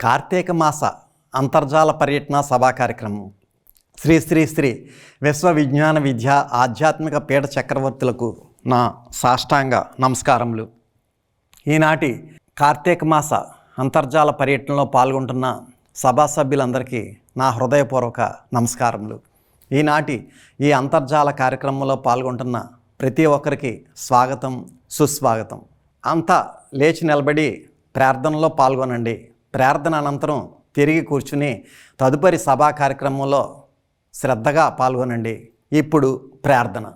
కార్తీక మాస అంతర్జాల పర్యటన సభా కార్యక్రమం శ్రీ శ్రీ శ్రీ విశ్వ విజ్ఞాన విద్య ఆధ్యాత్మిక పీఠ చక్రవర్తులకు నా సాష్టాంగ నమస్కారములు. ఈనాటి కార్తీక మాస అంతర్జాల పర్యటనలో పాల్గొంటున్న సభా సభ్యులందరికీ నా హృదయపూర్వక నమస్కారములు. ఈనాటి ఈ అంతర్జాల కార్యక్రమంలో పాల్గొంటున్న ప్రతి ఒక్కరికి స్వాగతం, సుస్వాగతం. అంతా లేచి నిలబడి ప్రార్థనలో పాల్గొనండి. ప్రార్థన అనంతరం తిరిగి కూర్చుని తదుపరి సభా కార్యక్రమంలో శ్రద్ధగా పాల్గొనండి. ఇప్పుడు ప్రార్థన.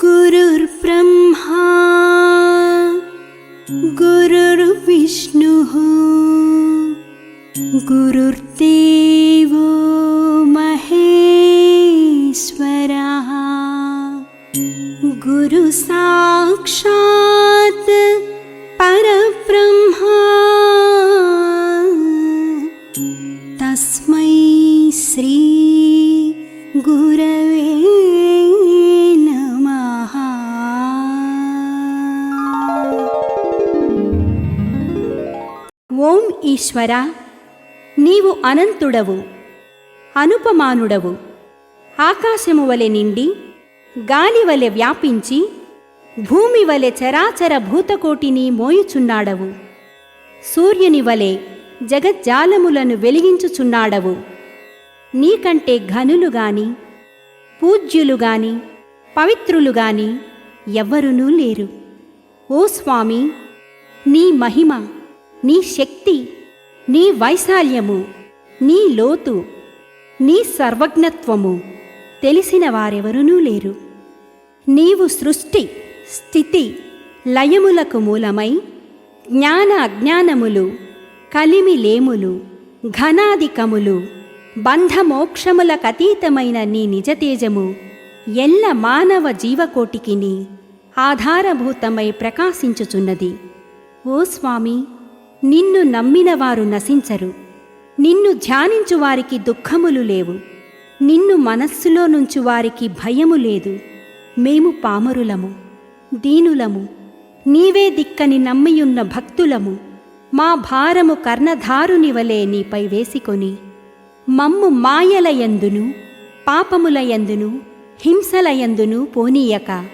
गुरुर्ब्रह्मा गुरुर्विष्णुः गुरुर्देवो महेश्वरः गुरुसाक्षात् परब्रह्मा तस्मै श्री गुरवे नमः. ఓం ఈశ్వర, నీవు అనంతుడవు, అనుపమానుడవు. ఆకాశము వలె నిండి, గాలి వలె వ్యాపించి, భూమి వలె చరాచర భూతకోటిని మోయుచున్నాడవు. సూర్యుని వలె జగజ్జాలములను వెలిగించుచున్నాడవు. నీకంటే ఘనులు గాని, పూజ్యులు గాని, పవిత్రులు గాని ఎవ్వరునూ లేరు. ఓ స్వామి, నీ మహిమ, నీ శక్తి, నీ వైశాల్యము, నీ లోతు, నీ సర్వజ్ఞత్వము తెలిసిన వారెవరునూ లేరు. నీవు సృష్టి, స్థితి, లయములకు మూలమై జ్ఞాన అజ్ఞానములు, కలిమిలేములు, ఘనాధికములు, బంధమోక్షములకతీతమైన నీ నిజతేజము ఎల్ల మానవ జీవకోటికిని ఆధారభూతమై ప్రకాశించుచున్నది. ఓ స్వామి, నిన్ను నమ్మినవారు నశించరు. నిన్ను ధ్యానించువారికి దుఃఖములు లేవు. నిన్ను మనస్సులో నుంచి వారికి భయము లేదు. మేము పామరులము, దీనులము, నీవే దిక్కని నమ్మియున్న భక్తులము. మా భారము కర్ణధారుని వలె నీపై వేసికొని మమ్ము మాయలయందును, పాపములయందును, హింసలయందును పోనీయక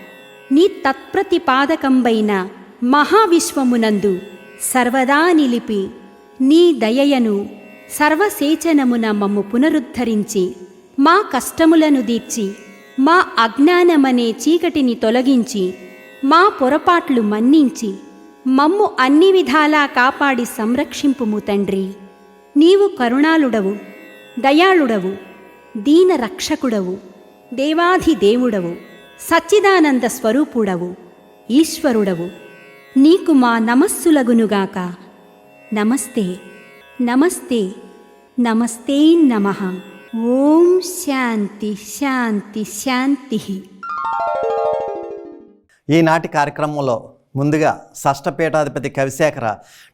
నీ తత్ప్రతిపాదకంబైన మహావిశ్వమునందు సర్వదా నిలిపి నీ దయయను సర్వసేచనమున మమ్ము పునరుద్ధరించి మా కష్టములను దీర్చి మా అజ్ఞానమనే చీకటిని తొలగించి మా పొరపాట్లు మన్నించి మమ్ము అన్ని విధాలా కాపాడి సంరక్షింపుము తండ్రి. నీవు కరుణాళుడవు, దయాళుడవు, దీన రక్షకుడవు, దేవాధిదేవుడవు, సచ్చిదానంద స్వరూపుడవు, ఈశ్వరుడవు. నీకు మా నమస్సులగునుగాక. నమస్తే నమస్తే నమస్తే నమః. ఓం శాంతి శాంతి శాంతి. ఈనాటి కార్యక్రమంలో ముందుగా షష్ఠపీఠాధిపతి కవిశేఖర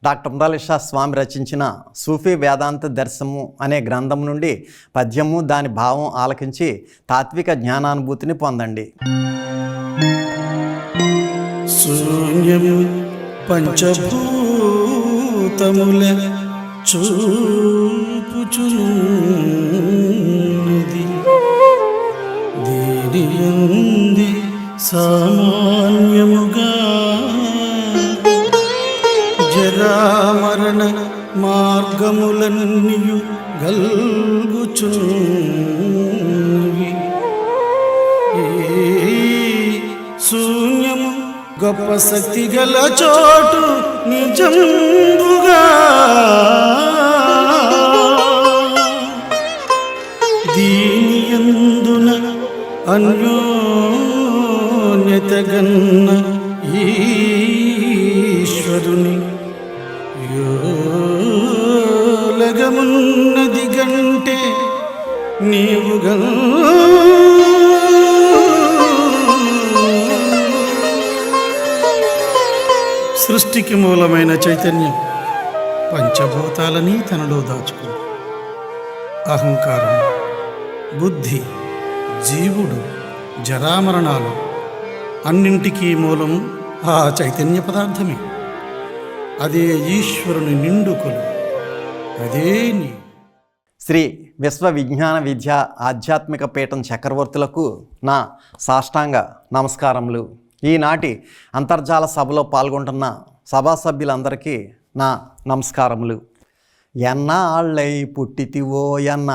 డాక్టర్ మురళీషా స్వామి రచించిన సూఫీ వేదాంత దర్శనము అనే గ్రంథం నుండి పద్యము దాని భావం ఆలకించి తాత్విక జ్ఞానానుభూతిని పొందండి. శూన్యము పంచభూతముల చూపుచున్నది, దీనియంది సామాన్యముగా జరామరణ మార్గములన్నీయు గల్గుచున్నవి. ఈ శూన్యము గొప్ప శక్తి గల చోటు నిజంబుగా దీనియందున అన్యోన్యతగన్న ఈశ్వరుని యోలగమున్నది గంటే నీవుగా సృష్టికి మూలమైన చైతన్యం పంచభూతాలని తనలో దాచుకుంది. అహంకారం, బుద్ధి, జీవుడు, జరామరణాలు అన్నింటికీ మూలం ఆ చైతన్య పదార్థమే. అదే ఈశ్వరుని నిండుకొలు, అదే నీ. శ్రీ విశ్వ విజ్ఞాన విద్య ఆధ్యాత్మిక పీఠం చక్రవర్తులకు నా సాష్టాంగ నమస్కారములు. ఈనాటి అంతర్జాల సభలో పాల్గొంటున్న సభా సభ్యులందరికీ నా నమస్కారములు. ఎన్నాళ్ళై పుట్టితివో ఎన్న,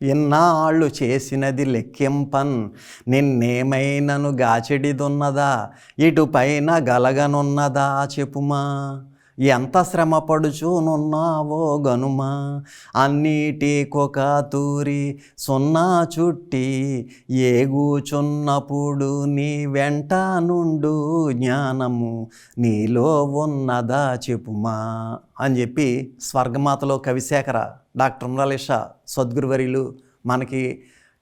ఎన్నాళ్ళు చేసినది లెక్కింపన్, నిన్నేమైనను గాచెడిదున్నదా, ఇటుపైన గలగనున్నదా చెప్పుమా. ఎంత శ్రమ పడుచునున్నావో గనుమా, అన్నిటికొక తూరి సున్నా చుట్టి ఏగుచున్నప్పుడు నీ వెంట నుండు జ్ఞానము నీలో ఉన్నదా చెప్పుమా అని చెప్పి స్వర్గమాతలో కవిశేఖర డాక్టర్ మురళీషా సద్గురువర్యులు మనకి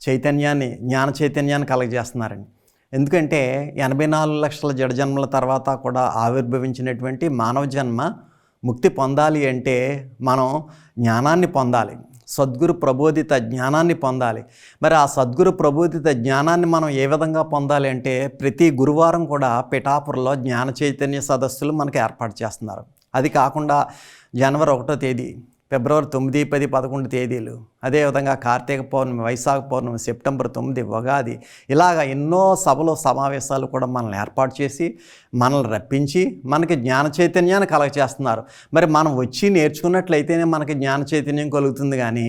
చైతన్యాన్ని, జ్ఞాన చైతన్యాన్ని కలగజేస్తున్నారండి. ఎందుకంటే 84 లక్షల జడజన్మల తర్వాత కూడా ఆవిర్భవించినటువంటి మానవ జన్మ ముక్తి పొందాలి అంటే మనం జ్ఞానాన్ని పొందాలి, సద్గురు ప్రబోధిత జ్ఞానాన్ని పొందాలి. మరి ఆ సద్గురు ప్రబోధిత జ్ఞానాన్ని మనం ఏ విధంగా పొందాలి అంటే ప్రతి గురువారం కూడా పిఠాపురంలో జ్ఞాన చైతన్య సదస్సులు మనకు ఏర్పాటు చేస్తున్నారు. అది కాకుండా జనవరి 1వ తేదీ, ఫిబ్రవరి 9, 10, 11 తేదీలు, అదేవిధంగా కార్తీక పౌర్ణమి, వైశాఖ పౌర్ణమి, సెప్టెంబర్ 9 ఉగాది, ఇలాగ ఎన్నో సభలు సమావేశాలు కూడా మనల్ని ఏర్పాటు చేసి మనల్ని రప్పించి మనకి జ్ఞాన చైతన్యాన్ని కలగచేస్తున్నారు. మరి మనం వచ్చి నేర్చుకున్నట్లయితేనే మనకి జ్ఞాన చైతన్యం కలుగుతుంది. కానీ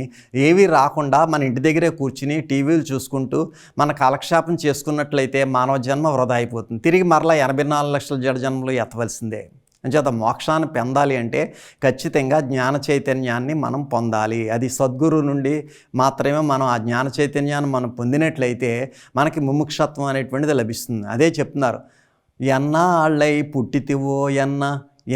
ఏవి రాకుండా మన ఇంటి దగ్గరే కూర్చుని టీవీలు చూసుకుంటూ మన కాలక్షేపం చేసుకున్నట్లయితే మానవ జన్మ వృధా అయిపోతుంది. తిరిగి మరలా 84 లక్షల జడ జన్మలు ఎత్తవలసిందే. అంచేత మోక్షాన్ని పొందాలి అంటే ఖచ్చితంగా జ్ఞాన చైతన్యాన్ని మనం పొందాలి. అది సద్గురు నుండి మాత్రమే మనం ఆ జ్ఞాన చైతన్యాన్ని మనం పొందినట్లయితే మనకి ముముక్షత్వం అనేటువంటిది లభిస్తుంది. అదే చెప్తున్నారు, ఎన్నాళ్ళై పుట్టితివో ఎన్న,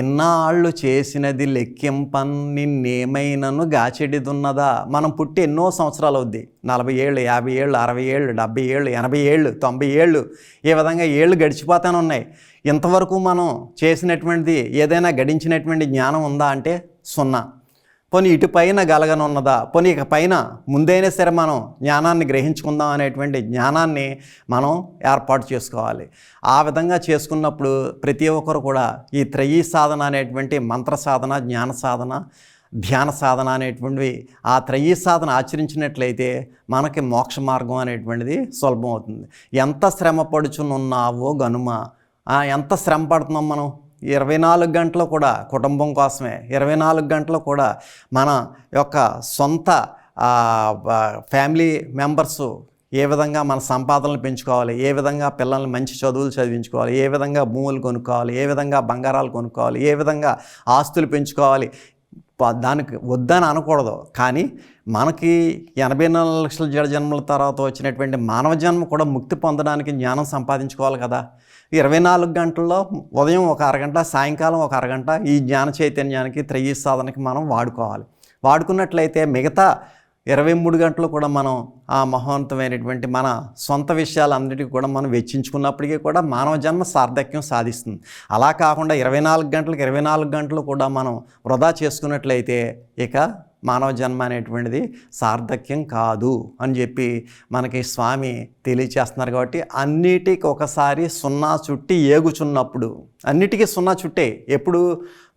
ఎన్నాళ్ళు చేసినది లెక్కింపన్, నిన్నేమైనను గాచెడిదున్నదా. మనం పుట్టి ఎన్నో సంవత్సరాలు అవుద్ది, 40 ఏళ్ళు, 50 ఏళ్ళు, 60 ఏళ్ళు, 70 ఏళ్ళు, 80 ఏళ్ళు, 90 ఏళ్ళు, ఈ విధంగా ఏళ్ళు గడిచిపోతానే ఉన్నాయి. ఇంతవరకు మనం చేసినటువంటిది ఏదైనా గడించినటువంటి జ్ఞానం ఉందా అంటే సున్నా. పోనీ ఇటుపైన గలగనున్నదా, పోనీ ఇక పైన ముందైనా సరే మనం జ్ఞానాన్ని గ్రహించుకుందాం అనేటువంటి జ్ఞానాన్ని మనం ఏర్పాటు చేసుకోవాలి. ఆ విధంగా చేసుకున్నప్పుడు ప్రతి ఒక్కరు కూడా ఈ త్రయీ సాధన అనేటువంటి మంత్ర సాధన, జ్ఞాన సాధన, ధ్యాన సాధన అనేటువంటివి ఆ త్రయీ సాధన ఆచరించినట్లయితే మనకి మోక్ష మార్గం అనేటువంటిది సులభం అవుతుంది. ఎంత శ్రమ పడుచునున్నావో గనుమ, ఎంత శ్రమ పడుతున్నాం మనం 24 గంటలు కూడా కుటుంబం కోసమే, 24 గంటలు కూడా మన యొక్క సొంత ఫ్యామిలీ మెంబర్సు ఏ విధంగా మన సంపాదనలు పెంచుకోవాలి, ఏ విధంగా పిల్లల్ని మంచి చదువులు చదివించుకోవాలి, ఏ విధంగా భూములు కొనుక్కోవాలి, ఏ విధంగా బంగారాలు కొనుక్కోవాలి, ఏ విధంగా ఆస్తులు పెంచుకోవాలి, దానికి వద్దని అనకూడదు. కానీ మనకి 84 లక్షల జన్మల తర్వాత వచ్చినటువంటి మానవ జన్మ కూడా ముక్తి పొందడానికి జ్ఞానం సంపాదించుకోవాలి కదా. 24 గంటల్లో ఉదయం ఒక అరగంట, సాయంకాలం ఒక అరగంట ఈ జ్ఞాన చైతన్యానికి, త్రయీ సాధనకి మనం వాడుకోవాలి. వాడుకున్నట్లయితే మిగతా 23 గంటలు కూడా మనం ఆ మహోన్నతమైనటువంటి మన సొంత విషయాలన్నిటికీ కూడా మనం వెచ్చించుకున్నప్పటికీ కూడా మానవ జన్మ సార్థక్యం సాధిస్తుంది. అలా కాకుండా 24 గంటలు కూడా మనం వృధా చేసుకున్నట్లయితే ఇక మానవ జన్మ అనేటువంటిది సార్థక్యం కాదు అని చెప్పి మనకి స్వామి తెలియచేస్తున్నారు. కాబట్టి అన్నిటికి ఒకసారి సున్నా చుట్టి ఏగుచున్నప్పుడు, అన్నిటికీ సున్నా చుట్టే, ఎప్పుడు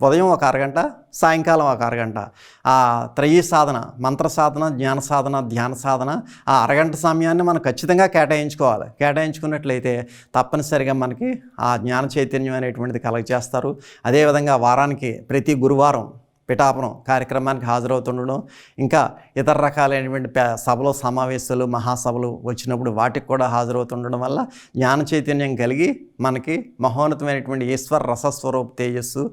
ఉదయం ఒక అరగంట, సాయంకాలం ఒక అరగంట ఆ త్రయీ సాధన, మంత్ర సాధన, జ్ఞాన సాధన, ధ్యాన సాధన ఆ అరగంట సమయాన్ని మనం ఖచ్చితంగా కేటాయించుకోవాలి. కేటాయించుకున్నట్లయితే తప్పనిసరిగా మనకి ఆ జ్ఞాన చైతన్యం అనేటువంటిది కలగజేస్తారు. అదేవిధంగా వారానికి ప్రతి గురువారం పిఠాపురం కార్యక్రమానికి హాజరవుతుండడం, ఇంకా ఇతర రకాలైనటువంటి సభలు, సమావేశాలు, మహాసభలు వచ్చినప్పుడు వాటికి కూడా హాజరవుతుండడం వల్ల జ్ఞాన చైతన్యం కలిగి మనకి మహోన్నతమైనటువంటి ఈశ్వర రసస్వరూప తేజస్సు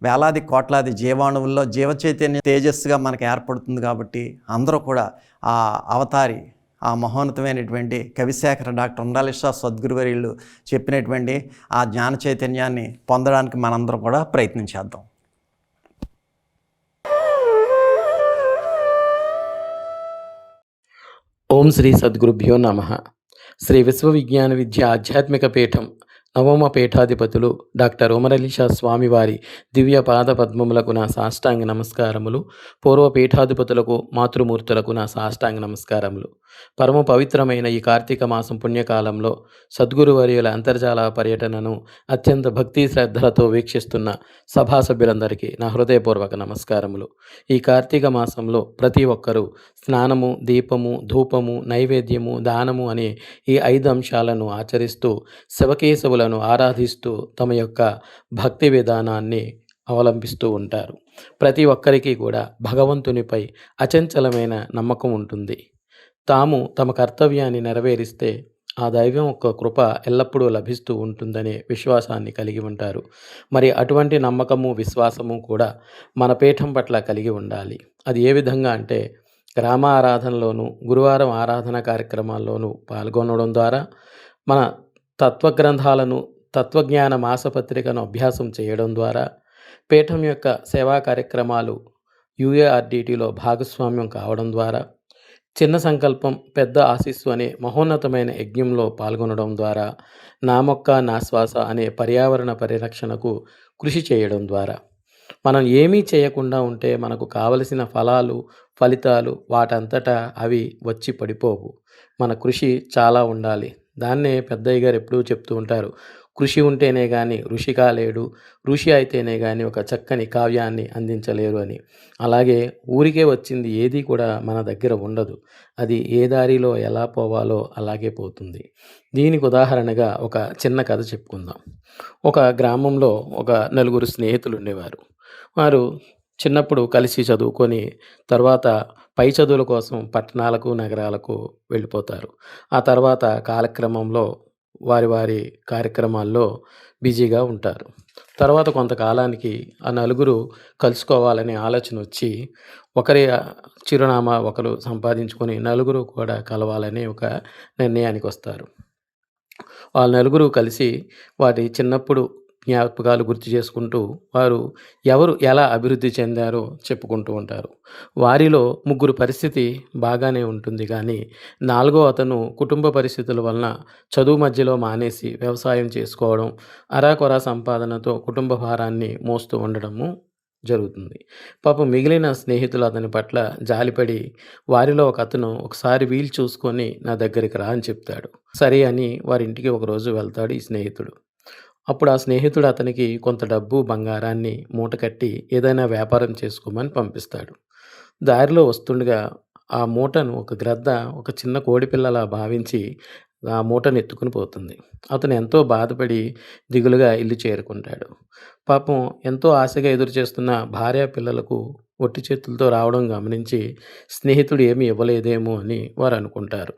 వేలాది కోట్లాది జీవాణువుల్లో జీవ చైతన్య తేజస్సుగా మనకి ఏర్పడుతుంది. కాబట్టి అందరూ కూడా ఆ అవతారి, ఆ మహోన్నతమైనటువంటి కవిశేఖర డాక్టర్ ఉండాలిషా సద్గురువర్యులు చెప్పినటువంటి ఆ జ్ఞాన చైతన్యాన్ని పొందడానికి మనందరం కూడా ప్రయత్నించేద్దాం. ఓం శ్రీ సద్గురుభ్యో నమః. శ్రీ విశ్వవిజ్ఞాన విద్య ఆధ్యాత్మిక పీఠం నవమ పీఠాధిపతులు డాక్టర్ ఉమరలీషా స్వామివారి దివ్య పాద పద్మములకు నా సాష్టాంగ నమస్కారములు. పూర్వ పీఠాధిపతులకు, మాతృమూర్తులకు నా సాష్టాంగ నమస్కారములు. పరమ పవిత్రమైన ఈ కార్తీక మాసం పుణ్యకాలంలో సద్గురువర్యుల అంతర్జాల పర్యటనను అత్యంత భక్తి శ్రద్ధలతో వీక్షిస్తున్న సభా సభ్యులందరికీ నా హృదయపూర్వక నమస్కారములు. ఈ కార్తీక మాసంలో ప్రతి ఒక్కరూ స్నానము, దీపము, ధూపము, నైవేద్యము, దానము అనే ఈ 5 అంశాలను ఆచరిస్తూ శివకేశవులను ఆరాధిస్తూ తమ యొక్క భక్తి విధానాన్ని అవలంబిస్తూ ఉంటారు. ప్రతి ఒక్కరికి కూడా భగవంతునిపై అచంచలమైన నమ్మకం ఉంటుంది. తాము తమ కర్తవ్యాన్ని నెరవేరిస్తే ఆ దైవం యొక్క కృప ఎల్లప్పుడూ లభిస్తూ ఉంటుందనే విశ్వాసాన్ని కలిగి ఉంటారు. మరి అటువంటి నమ్మకము, విశ్వాసము కూడా మన పీఠం పట్ల కలిగి ఉండాలి. అది ఏ విధంగా అంటే, గ్రామ ఆరాధనలోను, గురువారం ఆరాధన కార్యక్రమాల్లోనూ పాల్గొనడం ద్వారా, మన తత్వగ్రంథాలను, తత్వజ్ఞాన మాసపత్రికను అభ్యాసం చేయడం ద్వారా, పీఠం యొక్క సేవా కార్యక్రమాలు UARDTలో భాగస్వామ్యం కావడం ద్వారా, చిన్న సంకల్పం పెద్ద ఆశీస్సు అనే మహోన్నతమైన యజ్ఞంలో పాల్గొనడం ద్వారా, నా మొక్క నా శ్వాస అనే పర్యావరణ పరిరక్షణకు కృషి చేయడం ద్వారా, మనం ఏమీ చేయకుండా ఉంటే మనకు కావలసిన ఫలాలు, ఫలితాలు వాటంతటా అవి వచ్చి పడిపోవు. మన కృషి చాలా ఉండాలి. దాన్నే పెద్దయ్య గారు ఎప్పుడూ చెప్తూ ఉంటారు, కృషి ఉంటేనే కానీ ఋషి కాలేడు, ఋషి అయితేనే కానీ ఒక చక్కని కావ్యాన్ని అందించలేరు అని. అలాగే ఊరికే వచ్చింది ఏది కూడా మన దగ్గర ఉండదు. అది ఏ దారిలో ఎలా పోవాలో అలాగే పోతుంది. దీనికి ఉదాహరణగా ఒక చిన్న కథ చెప్పుకుందాం. ఒక గ్రామంలో ఒక 4 స్నేహితులు ఉండేవారు. వారు చిన్నప్పుడు కలిసి చదువుకొని తర్వాత పై చదువుల కోసం పట్టణాలకు, నగరాలకు వెళ్ళిపోతారు. ఆ తర్వాత కాలక్రమంలో వారి కార్యక్రమాల్లో బిజీగా ఉంటారు. తర్వాత కొంతకాలానికి ఆ 4 కలుసుకోవాలనే ఆలోచన వచ్చి, ఒకరి చిరునామా ఒకరు సంపాదించుకొని 4 కూడా కలవాలనే ఒక నిర్ణయానికి వస్తారు. వాళ్ళ 4 కలిసి వారి చిన్నప్పుడు జ్ఞాపకాలు గుర్తు చేసుకుంటూ వారు ఎవరు ఎలా అభివృద్ధి చెందారో చెప్పుకుంటూ ఉంటారు. వారిలో 3 పరిస్థితి బాగానే ఉంటుంది, కానీ 4వ అతను కుటుంబ పరిస్థితుల వలన చదువు మధ్యలో మానేసి వ్యవసాయం చేసుకోవడం, అరాకొరా సంపాదనతో కుటుంబ భారాన్ని మోస్తూ ఉండడము జరుగుతుంది. పాపం మిగిలిన స్నేహితులు అతని పట్ల జాలిపడి, వారిలో ఒక అతను ఒకసారి వీలు చూసుకొని నా దగ్గరికి రా అని చెప్తాడు. సరే అని వారింటికి ఒకరోజు వెళ్తాడు ఈ స్నేహితుడు. అప్పుడు ఆ స్నేహితుడు అతనికి కొంత డబ్బు, బంగారాన్ని మూటకట్టి ఏదైనా వ్యాపారం చేసుకోమని పంపిస్తాడు. దారిలో వస్తుండగా ఆ మూటను ఒక గ్రద్ద ఒక చిన్న కోడిపిల్లలా భావించి ఆ మూటను ఎత్తుకుని పోతుంది. అతను ఎంతో బాధపడి దిగులుగా ఇల్లు చేరుకుంటాడు. పాపం ఎంతో ఆశగా ఎదురు చేస్తున్న భార్య పిల్లలకు ఒట్టి చేతులతో రావడం గమనించి స్నేహితుడు ఏమీ ఇవ్వలేదేమో అని వారు అనుకుంటారు.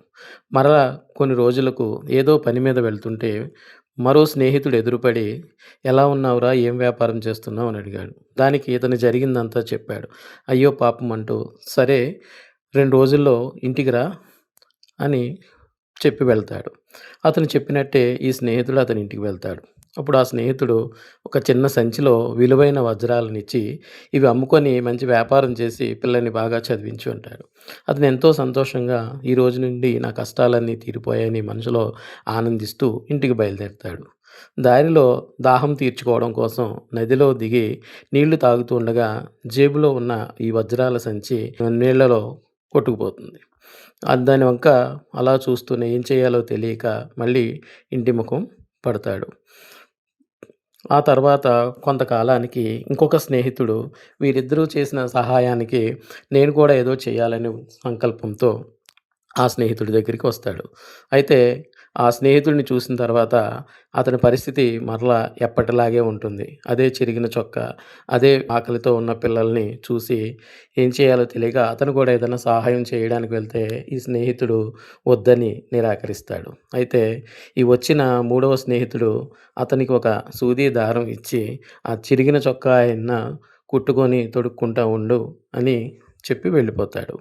మరలా కొన్ని రోజులకు ఏదో పని మీద వెళ్తుంటే మరో స్నేహితుడు ఎదురుపడి, "ఎలా ఉన్నావురా? ఏం వ్యాపారం చేస్తున్నావు?" అని అడిగాడు. దానికి ఇతను జరిగిందంతా చెప్పాడు. అయ్యో పాపం అంటూ, "సరే 2 రోజుల్లో ఇంటికి రా" అని చెప్పి వెళ్తాడు. అతను చెప్పినట్టే ఈ స్నేహితుడు అతని ఇంటికి వెళ్తాడు. అప్పుడు ఆ స్నేహితుడు ఒక చిన్న సంచిలో విలువైన వజ్రాలనిచ్చి, "ఇవి అమ్ముకొని మంచి వ్యాపారం చేసి పిల్లని బాగా చదివించు" అంటాడు. అతను ఎంతో సంతోషంగా ఈ రోజు నుండి నా కష్టాలన్నీ తీరిపోయాయని మనసులో ఆనందిస్తూ ఇంటికి బయలుదేరుతాడు. దారిలో దాహం తీర్చుకోవడం కోసం నదిలో దిగి నీళ్లు తాగుతూ ఉండగా జేబులో ఉన్న ఈ వజ్రాల సంచి నీళ్లలో కొట్టుకుపోతుంది. దాని వంక అలా చూస్తూనే ఏం చేయాలో తెలియక మళ్ళీ ఇంటి ముఖం పడతాడు. ఆ తర్వాత కొంతకాలానికి ఇంకొక స్నేహితుడు వీరిద్దరూ చేసిన సహాయానికి నేను కూడా ఏదో చేయాలనే సంకల్పంతో ఆ స్నేహితుడి దగ్గరికి వస్తాడు. అయితే ఆ స్నేహితుడిని చూసిన తర్వాత అతని పరిస్థితి మరలా ఎప్పటిలాగే ఉంటుంది. అదే చిరిగిన చొక్కా, అదే ఆకలితో ఉన్న పిల్లల్ని చూసి ఏం చేయాలో తెలియక అతను కూడా ఏదైనా సహాయం చేయడానికి వెళ్తే ఈ స్నేహితుడు వద్దని నిరాకరిస్తాడు. అయితే ఈ వచ్చిన మూడవ స్నేహితుడు అతనికి ఒక సూది దారం ఇచ్చి, "ఆ చిరిగిన చొక్కా అయినా కుట్టుకొని తొడుక్కుంటా ఉండు" అని చెప్పి వెళ్ళిపోతాడు.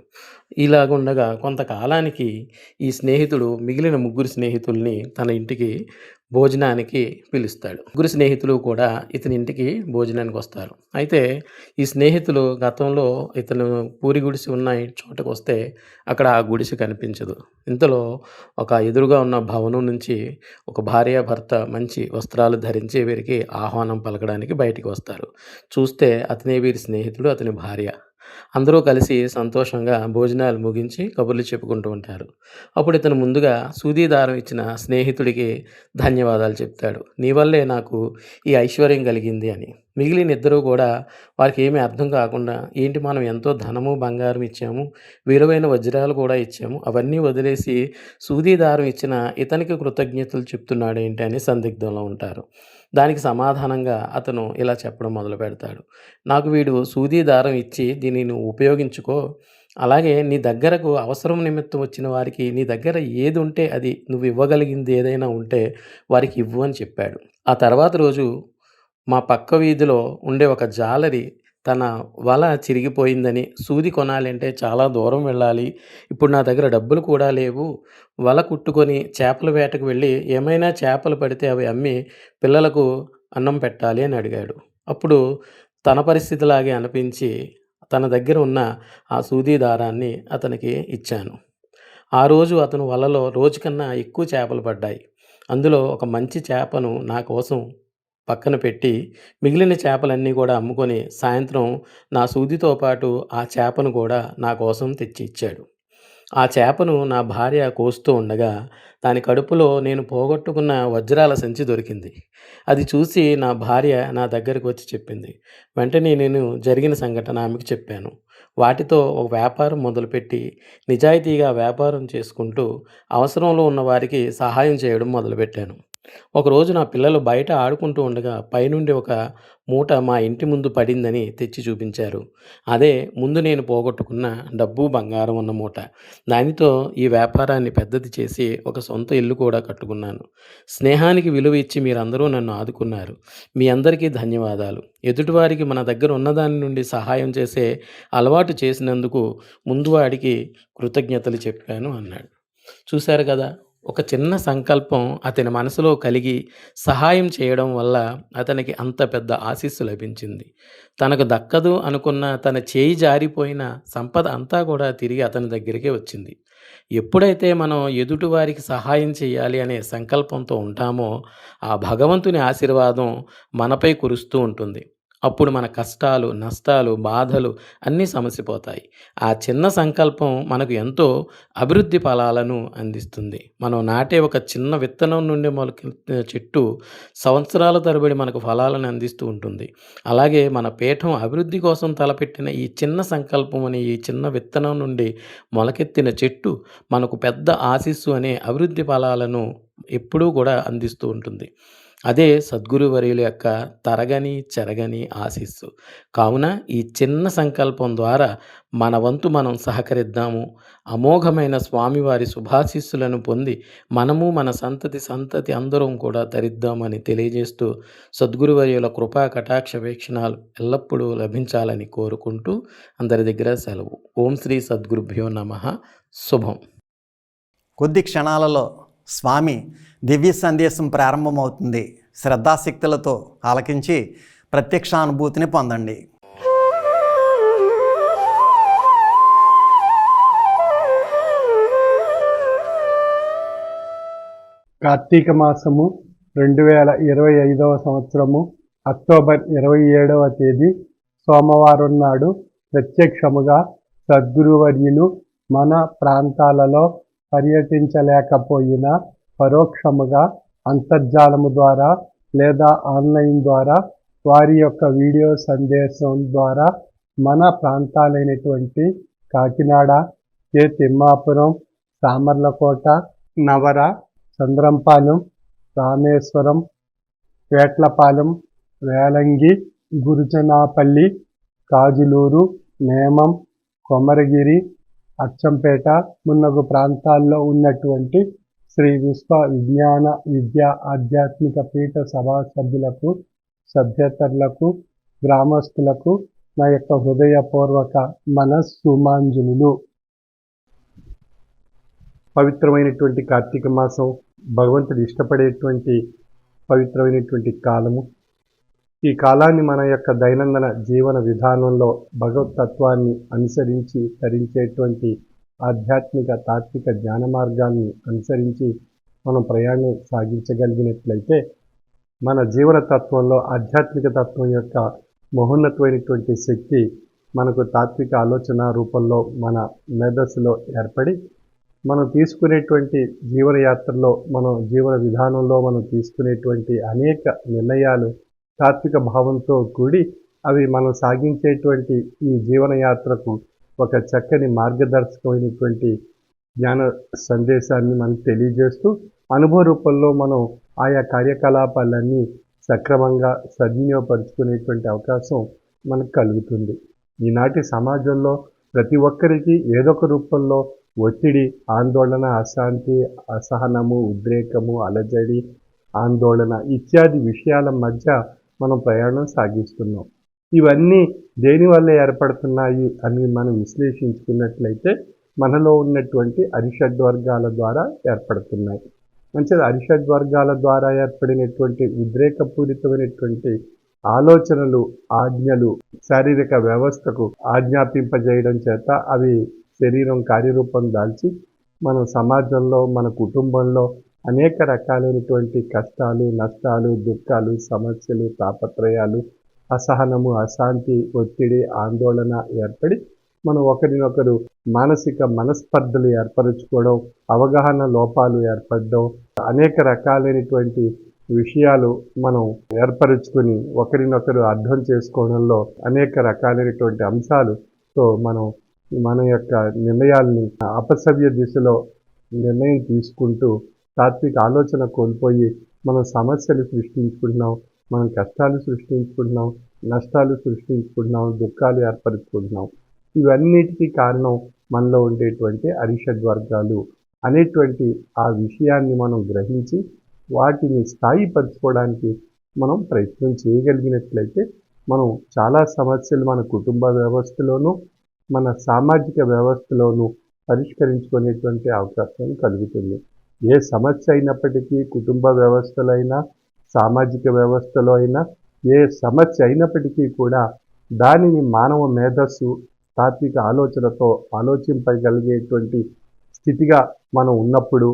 ఇలాగుండగా కొంతకాలానికి ఈ స్నేహితుడు మిగిలిన ముగ్గురు స్నేహితుల్ని తన ఇంటికి భోజనానికి పిలుస్తాడు. ముగ్గురు స్నేహితులు కూడా ఇతని ఇంటికి భోజనానికి వస్తారు. అయితే ఈ స్నేహితులు గతంలో ఇతను పూరి గుడిసె ఉన్న చోటకు వస్తే అక్కడ ఆ గుడిసె కనిపించదు. ఇంతలో ఒక ఎదురుగా ఉన్న భవనం నుంచి ఒక భార్యాభర్త మంచి వస్త్రాలు ధరించి వీరికి ఆహ్వానం పలకడానికి బయటికి వస్తారు. చూస్తే అతనే వీరి స్నేహితుడు, అతని భార్య. అందరూ కలిసి సంతోషంగా భోజనాలు ముగించి కబుర్లు చెప్పుకుంటూ ఉంటారు. అప్పుడు ఇతను ముందుగా సూది దారం ఇచ్చిన స్నేహితుడికి ధన్యవాదాలు చెప్తాడు. "నీ వల్లే నాకు ఈ ఐశ్వర్యం కలిగింది" అని. మిగిలిన ఇద్దరూ కూడా వారికి ఏమీ అర్థం కాకుండా, "ఏంటి మనం ఎంతో ధనము బంగారం ఇచ్చాము, విలువైన వజ్రాలు కూడా ఇచ్చాము, అవన్నీ వదిలేసి సూది దారం ఇచ్చిన ఇతనికి కృతజ్ఞతలు చెప్తున్నాడేంటి" అని సందిగ్ధంలో ఉంటారు. దానికి సమాధానంగా అతను ఇలా చెప్పడం మొదలుపెడతాడు. "నాకు వీడు సూది దారం ఇచ్చి దీన్ని నువ్వు ఉపయోగించుకో, అలాగే నీ దగ్గరకు అవసరం నిమిత్తం వచ్చిన వారికి నీ దగ్గర ఏది ఉంటే అది, నువ్వు ఇవ్వగలిగింది ఏదైనా ఉంటే వారికి ఇవ్వు" అని చెప్పాడు. ఆ తర్వాత రోజు మా పక్క వీధిలో ఉండే ఒక జాలరి తన వల చిరిగిపోయిందని, సూది కొనాలంటే చాలా దూరం వెళ్ళాలి, ఇప్పుడు నా దగ్గర డబ్బులు కూడా లేవు, వల కుట్టుకొని చేపల వేటకు వెళ్ళి ఏమైనా చేపలు పడితే అవి అమ్మి పిల్లలకు అన్నం పెట్టాలి అని అడిగాడు. అప్పుడు తన పరిస్థితిలాగే అనిపించి తన దగ్గర ఉన్న ఆ సూది దారాన్ని అతనికి ఇచ్చాను. ఆ రోజు అతను వలలో రోజుకన్నా ఎక్కువ చేపలు పడ్డాయి. అందులో ఒక మంచి చేపను నా కోసం పక్కన పెట్టి మిగిలిన చేపలన్నీ కూడా అమ్ముకొని సాయంత్రం నా సూదితో పాటు ఆ చేపను కూడా నా కోసం తెచ్చి ఇచ్చాడు. ఆ చేపను నా భార్య కోస్తూ ఉండగా దాని కడుపులో నేను పోగొట్టుకున్న వజ్రాల సంచి దొరికింది. అది చూసి నా భార్య నా దగ్గరికి వచ్చి చెప్పింది. వెంటనే నేను జరిగిన సంఘటన ఆమెకు చెప్పాను. వాటితో ఒక వ్యాపారం మొదలుపెట్టి నిజాయితీగా వ్యాపారం చేసుకుంటూ అవసరంలో ఉన్న వారికి సహాయం చేయడం మొదలుపెట్టాను. ఒకరోజు నా పిల్లలు బయట ఆడుకుంటూ ఉండగా పైనుండి ఒక మూట మా ఇంటి ముందు పడిందని తెచ్చి చూపించారు. అదే ముందు నేను పోగొట్టుకున్న డబ్బు బంగారం ఉన్న మూట. దానితో ఈ వ్యాపారాన్ని పెద్దది చేసి ఒక సొంత ఇల్లు కూడా కట్టుకున్నాను. స్నేహానికి విలువ ఇచ్చి మీరందరూ నన్ను ఆదుకున్నారు. మీ అందరికీ ధన్యవాదాలు. ఎదుటివారికి మన దగ్గర ఉన్నదాని నుండి సహాయం చేసే అలవాటు చేసినందుకు ముందు వాడికి కృతజ్ఞతలు చెప్పాను అన్నాడు. చూశారు కదా, ఒక చిన్న సంకల్పం అతని మనసులో కలిగి సహాయం చేయడం వల్ల అతనికి అంత పెద్ద ఆశీస్సు లభించింది. తనకు దక్కదు అనుకున్న తన చేయి జారిపోయిన సంపద అంతా కూడా తిరిగి అతని దగ్గరికే వచ్చింది. ఎప్పుడైతే మనం ఎదుటివారికి సహాయం చేయాలి అనే సంకల్పంతో ఉంటామో ఆ భగవంతుని ఆశీర్వాదం మనపై కురుస్తూ ఉంటుంది. అప్పుడు మన కష్టాలు, నష్టాలు, బాధలు అన్నీ సమసిపోతాయి. ఆ చిన్న సంకల్పం మనకు ఎంతో అభివృద్ధి ఫలాలను అందిస్తుంది. మనం నాటే ఒక చిన్న విత్తనం నుండి మొలకెత్తిన చెట్టు సంవత్సరాల తరబడి మనకు ఫలాలను అందిస్తూ ఉంటుంది. అలాగే మన పీఠం అభివృద్ధి కోసం తలపెట్టిన ఈ చిన్న సంకల్పం అనే ఈ చిన్న విత్తనం నుండి మొలకెత్తిన చెట్టు మనకు పెద్ద ఆశీస్సు అనే అభివృద్ధి ఫలాలను ఎప్పుడూ కూడా అందిస్తూ ఉంటుంది. అదే సద్గురువర్యుల యొక్క తరగని చెరగని ఆశీస్సు. కావున ఈ చిన్న సంకల్పం ద్వారా మన వంతు మనం సహకరిద్దాము. అమోఘమైన స్వామివారి శుభాశీస్సులను పొంది మనము మన సంతతి అందరం కూడా తరిద్దామని తెలియజేస్తూ సద్గురువర్యుల కృపా కటాక్ష వీక్షణాలు ఎల్లప్పుడూ లభించాలని కోరుకుంటూ అందరి దగ్గర సెలవు. ఓం శ్రీ సద్గురుభ్యో నమః. శుభం. కొద్ది క్షణాలలో స్వామి దివ్య సందేశం ప్రారంభమవుతుంది. శ్రద్ధాశక్తులతో ఆలకించి ప్రత్యక్షానుభూతిని పొందండి. కార్తీక మాసము 2025 సంవత్సరము అక్టోబర్ 27వ తేదీ సోమవారం నాడు ప్రత్యక్షముగా సద్గురువర్యులు మన ప్రాంతాలలో పర్యటించలేకపోయినా పరోక్షముగా అంతర్జాలము ద్వారా లేదా ఆన్లైన్ ద్వారా వారి యొక్క వీడియో సందేశం ద్వారా మన ప్రాంతాలైనటువంటి కాకినాడ, కె తిమ్మాపురం, సామర్లకోట, నవర, చంద్రంపాలెం, రామేశ్వరం, వేట్లపాలెం, వేలంగి, గురుజనాపల్లి, కాజులూరు, నేమం, కొమరగిరి, అచ్చంపేట మున్నగు ప్రాంతాల్లో ఉన్నటువంటి శ్రీ విశ్వ విజ్ఞాన విద్యా ఆధ్యాత్మిక పీఠ సభా సభ్యులకు, సభ్యేతరులకు, గ్రామస్తులకు నా యొక్క హృదయపూర్వక మనస్సుమాంజలులు. పవిత్రమైనటువంటి కార్తీక మాసం భగవంతుడు ఇష్టపడేటువంటి పవిత్రమైనటువంటి కాలము. ఈ కాలాన్ని మన యొక్క దైనందిన జీవన విధానంలో భగవతత్వాన్ని అనుసరించి తరించేటువంటి ఆధ్యాత్మిక తాత్విక జ్ఞాన మార్గాన్ని అనుసరించి మనం ప్రయాణం సాగించగలిగినట్లయితే మన జీవన తత్వంలో ఆధ్యాత్మిక తత్వం యొక్క మహోన్నతమైనటువంటి శక్తి మనకు తాత్విక ఆలోచన రూపంలో మన మేధస్సులో ఏర్పడి మనం తీసుకునేటువంటి జీవనయాత్రలో మనం జీవన విధానంలో మనం తీసుకునేటువంటి అనేక నిర్ణయాలు తాత్విక భావంతో కూడి అవి మనం సాగించేటువంటి ఈ జీవనయాత్రకు ఒక చక్కని మార్గదర్శకమైనటువంటి జ్ఞాన సందేశాన్ని మనకు తెలియజేస్తూ అనుభవ రూపంలో మనం ఆయా కార్యకలాపాలన్నీ సక్రమంగా సద్వినియోగపరుచుకునేటువంటి అవకాశం మనకు కలుగుతుంది. ఈనాటి సమాజంలో ప్రతి ఒక్కరికి ఏదో ఒక రూపంలో ఒత్తిడి, ఆందోళన, అశాంతి, అసహనము, ఉద్రేకము, అలజడి, ఆందోళన ఇత్యాది విషయాల మధ్య మనం ప్రయాణం సాగిస్తున్నాం. ఇవన్నీ దేనివల్ల ఏర్పడుతున్నాయి అని మనం విశ్లేషించుకున్నట్లయితే మనలో ఉన్నటువంటి అరిషడ్వర్గాల ద్వారా ఏర్పడుతున్నాయి. మంచిది, అరిషడ్వర్గాల ద్వారా ఏర్పడినటువంటి ఉద్రేకపూరితమైనటువంటి ఆలోచనలు, ఆజ్ఞలు శారీరక వ్యవస్థకు ఆజ్ఞాపింపజేయడం చేత అవి శరీరం కార్యరూపం దాల్చి మన సమాజంలో, మన కుటుంబంలో అనేక రకాలైనటువంటి కష్టాలు, నష్టాలు, దుఃఖాలు, సమస్యలు, తాపత్రయాలు, అసహనము, అశాంతి, ఒత్తిడి, ఆందోళన ఏర్పడి మనం ఒకరినొకరు మానసిక మనస్పర్ధలు ఏర్పరచుకోవడం, అవగాహన లోపాలు ఏర్పడడం, అనేక రకాలైనటువంటి విషయాలు మనం ఏర్పరచుకుని ఒకరినొకరు అర్థం చేసుకోవడంలో అనేక రకాలైనటువంటి అంశాలుతో మనం మన యొక్క నిర్ణయాల్ని అపసవ్య దిశలో నిర్ణయం తీసుకుంటూ తాత్విక ఆలోచన కోల్పోయి మనం సమస్యలు సృష్టించుకుంటున్నాం, మనం కష్టాలు సృష్టించుకుంటున్నాం, నష్టాలు సృష్టించుకుంటున్నాం, దుఃఖాలు ఏర్పరచుకుంటున్నాం. ఇవన్నిటికీ కారణం మనలో ఉండేటువంటి అరిషడ్వర్గాలు అనేటువంటి ఆ విషయాన్ని మనం గ్రహించి వాటిని స్థాయిపరచుకోవడానికి మనం ప్రయత్నం చేయగలిగినట్లయితే మనం చాలా సమస్యలు మన కుటుంబ వ్యవస్థలోనూ మన సామాజిక వ్యవస్థలోనూ పరిష్కరించుకునేటువంటి అవకాశం కలుగుతుంది. ఏ సమస్య అయినప్పటికీ కుటుంబ వ్యవస్థలో అయినా సామాజిక వ్యవస్థలో అయినా ఏ సమస్య అయినప్పటికీ కూడా దానిని మానవ మేధస్సు తాత్విక ఆలోచనతో ఆలోచింపగలిగేటువంటి స్థితిగా మనం ఉన్నప్పుడు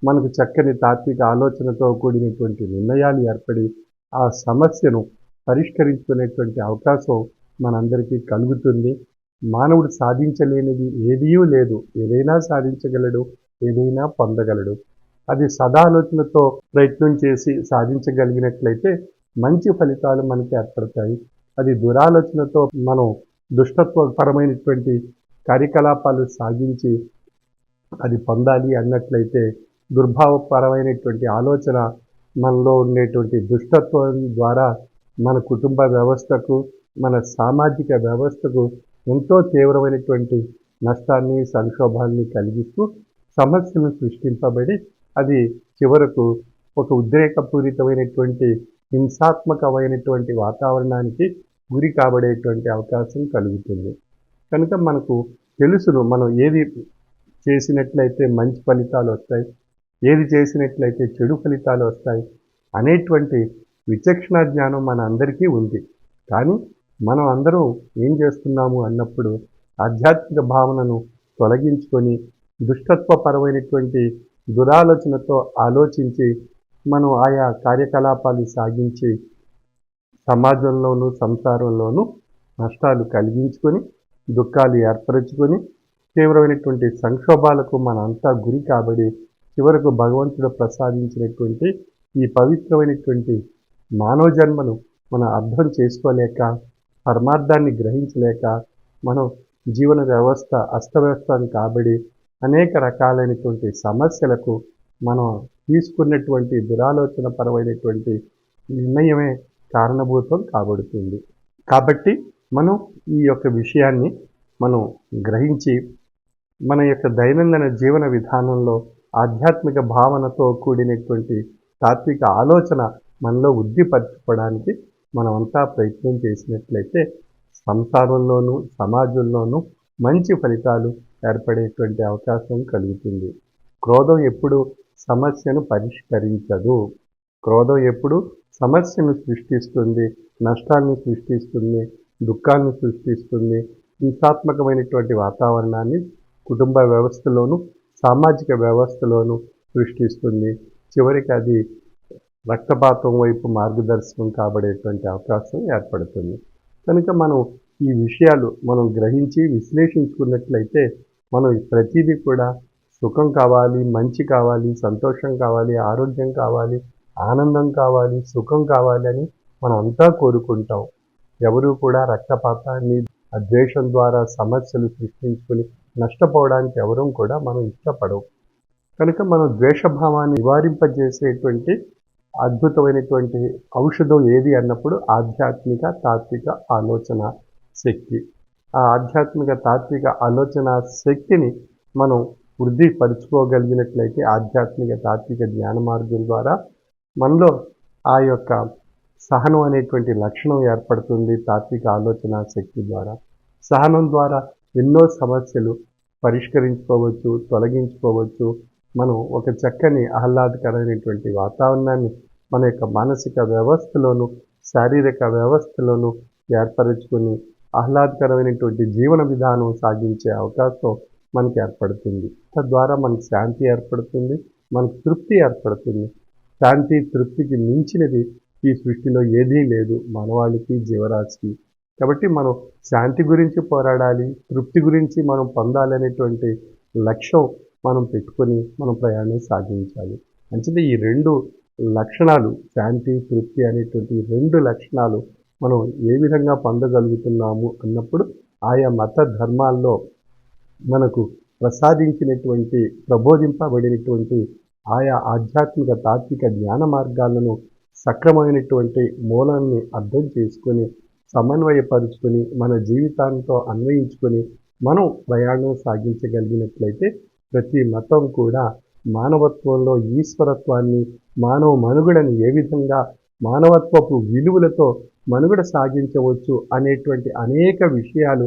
మనకు చక్కని తాత్విక ఆలోచనతో కూడినటువంటి నిర్ణయాలు ఏర్పడి ఆ సమస్యను పరిష్కరించుకునేటువంటి అవకాశం మనందరికీ కలుగుతుంది. మానవుడు సాధించలేనిది ఏదీ లేదు. ఏదైనా సాధించగలడు, ఏదైనా పొందగలడు. అది సదాలోచనతో ప్రయత్నం చేసి సాధించగలిగినట్లయితే మంచి ఫలితాలు మనకి ఏర్పడతాయి. అది దురాలోచనతో మనం దుష్టత్వపరమైనటువంటి కార్యకలాపాలు సాగించి అది పొందాలి అన్నట్లయితే దుర్భావపరమైనటువంటి ఆలోచన మనలో ఉండేటువంటి దుష్టత్వం ద్వారా మన కుటుంబ వ్యవస్థకు, మన సామాజిక వ్యవస్థకు ఎంతో తీవ్రమైనటువంటి నష్టాన్ని, సంక్షోభాన్ని కలిగిస్తూ సమస్యను సృష్టింపబడి అది చివరకు ఒక ఉద్రేకపూరితమైనటువంటి హింసాత్మకమైనటువంటి వాతావరణానికి గురి కాబడేటువంటి అవకాశం కలుగుతుంది. కనుక మనకు తెలుసును మనం ఏది చేసినట్లయితే మంచి ఫలితాలు వస్తాయి, ఏది చేసినట్లయితే చెడు ఫలితాలు వస్తాయి అనేటువంటి విచక్షణ జ్ఞానం మన అందరికీ ఉంది. కానీ మనం అందరం ఏం చేస్తున్నాము అన్నప్పుడు ఆధ్యాత్మిక భావనను తొలగించుకొని దుష్టత్వపరమైనటువంటి దురాలోచనతో ఆలోచించి మనం ఆయా కార్యకలాపాలు సాగించి సమాజంలోనూ సంసారంలోనూ నష్టాలు కలిగించుకొని దుఃఖాలు ఏర్పరచుకొని తీవ్రమైనటువంటి సంక్షోభాలకు మనంతా గురి కాబడి చివరకు భగవంతుడు ప్రసాదించినటువంటి ఈ పవిత్రమైనటువంటి మానవ జన్మను మనం అర్థం చేసుకోలేక, పరమార్థాన్ని గ్రహించలేక మనం జీవన వ్యవస్థ అస్తవ్యస్తం కాబడి అనేక రకాలైనటువంటి సమస్యలకు మనం తీసుకున్నటువంటి దురాలోచన పరమైనటువంటి నిర్ణయమే కారణభూతం కాబడుతుంది. కాబట్టి మనం ఈ యొక్క విషయాన్ని మనం గ్రహించి మన యొక్క దైనందిన జీవన విధానంలో ఆధ్యాత్మిక భావనతో కూడినటువంటి తాత్విక ఆలోచన మనలో వృద్ధిపరచుకోవడానికి మనమంతా ప్రయత్నం చేసినట్లయితే సంసారంలోనూ సమాజంలోనూ మంచి ఫలితాలు ఏర్పడేటువంటి అవకాశం కలుగుతుంది. క్రోధం ఎప్పుడు సమస్యను పరిష్కరించదు. క్రోధం ఎప్పుడు సమస్యను సృష్టిస్తుంది, నష్టాన్ని సృష్టిస్తుంది, దుఃఖాన్ని సృష్టిస్తుంది, హింసాత్మకమైనటువంటి వాతావరణాన్ని కుటుంబ వ్యవస్థలోను సామాజిక వ్యవస్థలోను సృష్టిస్తుంది. చివరికి అది రక్తపాతం వైపు మార్గదర్శకం కాబడేటువంటి అవకాశం ఏర్పడుతుంది. కనుక మనం ఈ విషయాలు మనం గ్రహించి విశ్లేషించుకున్నట్లయితే మనం ప్రతిదీ కూడా సుఖం కావాలి, మంచి కావాలి, సంతోషం కావాలి, ఆరోగ్యం కావాలి, ఆనందం కావాలి, సుఖం కావాలి అని మనం అంతా కోరుకుంటాం. ఎవరు కూడా రక్తపాతాన్ని ద్వేషం ద్వారా సమస్యలు సృష్టించుకొని నష్టపోవడానికి ఎవరూ కూడా మనం ఇష్టపడం. కనుక మనం ద్వేషభావాన్ని నివారింపజేసేటువంటి అద్భుతమైనటువంటి ఔషధం ఏది అన్నప్పుడు ఆధ్యాత్మిక తాత్విక ఆలోచన శక్తి. ఆ ఆధ్యాత్మిక తాత్విక ఆలోచన శక్తిని మనం వృద్ధిపరుచుకోగలిగినట్లయితే ఆధ్యాత్మిక తాత్విక జ్ఞాన మార్గం ద్వారా మనలో ఆ యొక్క సహనం అనేటువంటి లక్షణం ఏర్పడుతుంది. తాత్విక ఆలోచన శక్తి ద్వారా సహనం ద్వారా ఎన్నో సమస్యలు పరిష్కరించుకోవచ్చు, తొలగించుకోవచ్చు. మనం ఒక చక్కని ఆహ్లాదకరమైనటువంటి వాతావరణాన్ని మన యొక్క మానసిక వ్యవస్థలోను శారీరక వ్యవస్థలోను ఏర్పరచుకొని ఆహ్లాదకరమైనటువంటి జీవన విధానం సాగించే అవకాశం మనకి ఏర్పడుతుంది. తద్వారా మనకు శాంతి ఏర్పడుతుంది, మనకు తృప్తి ఏర్పడుతుంది. శాంతి తృప్తికి మించినది ఈ సృష్టిలో ఏదీ లేదు మానవాళికి, జీవరాశికి. కాబట్టి మనం శాంతి గురించి పోరాడాలి, తృప్తి గురించి మనం పొందాలనేటువంటి లక్ష్యం మనం పెట్టుకొని మనం ప్రయాణం సాగించాలి. అంచేత ఈ రెండు లక్షణాలు శాంతి, తృప్తి అనేటువంటి రెండు లక్షణాలు మనం ఏ విధంగా పొందగలుగుతున్నాము అన్నప్పుడు ఆయా మత ధర్మాల్లో మనకు ప్రసాదించినటువంటి ప్రబోధింపబడినటువంటి ఆయా ఆధ్యాత్మిక తాత్విక జ్ఞాన మార్గాలను సక్రమైనటువంటి మూలాన్ని అర్థం చేసుకొని సమన్వయపరుచుకొని మన జీవితాంతో అన్వయించుకొని మనం ప్రయాణం సాగించగలిగినట్లయితే ప్రతి మతం కూడా మానవత్వంలో ఈశ్వరత్వాన్ని, మానవ మనుగడని ఏ విధంగా మానవత్వపు విలువలతో మనుగడ సాగించవచ్చు అనేటువంటి అనేక విషయాలు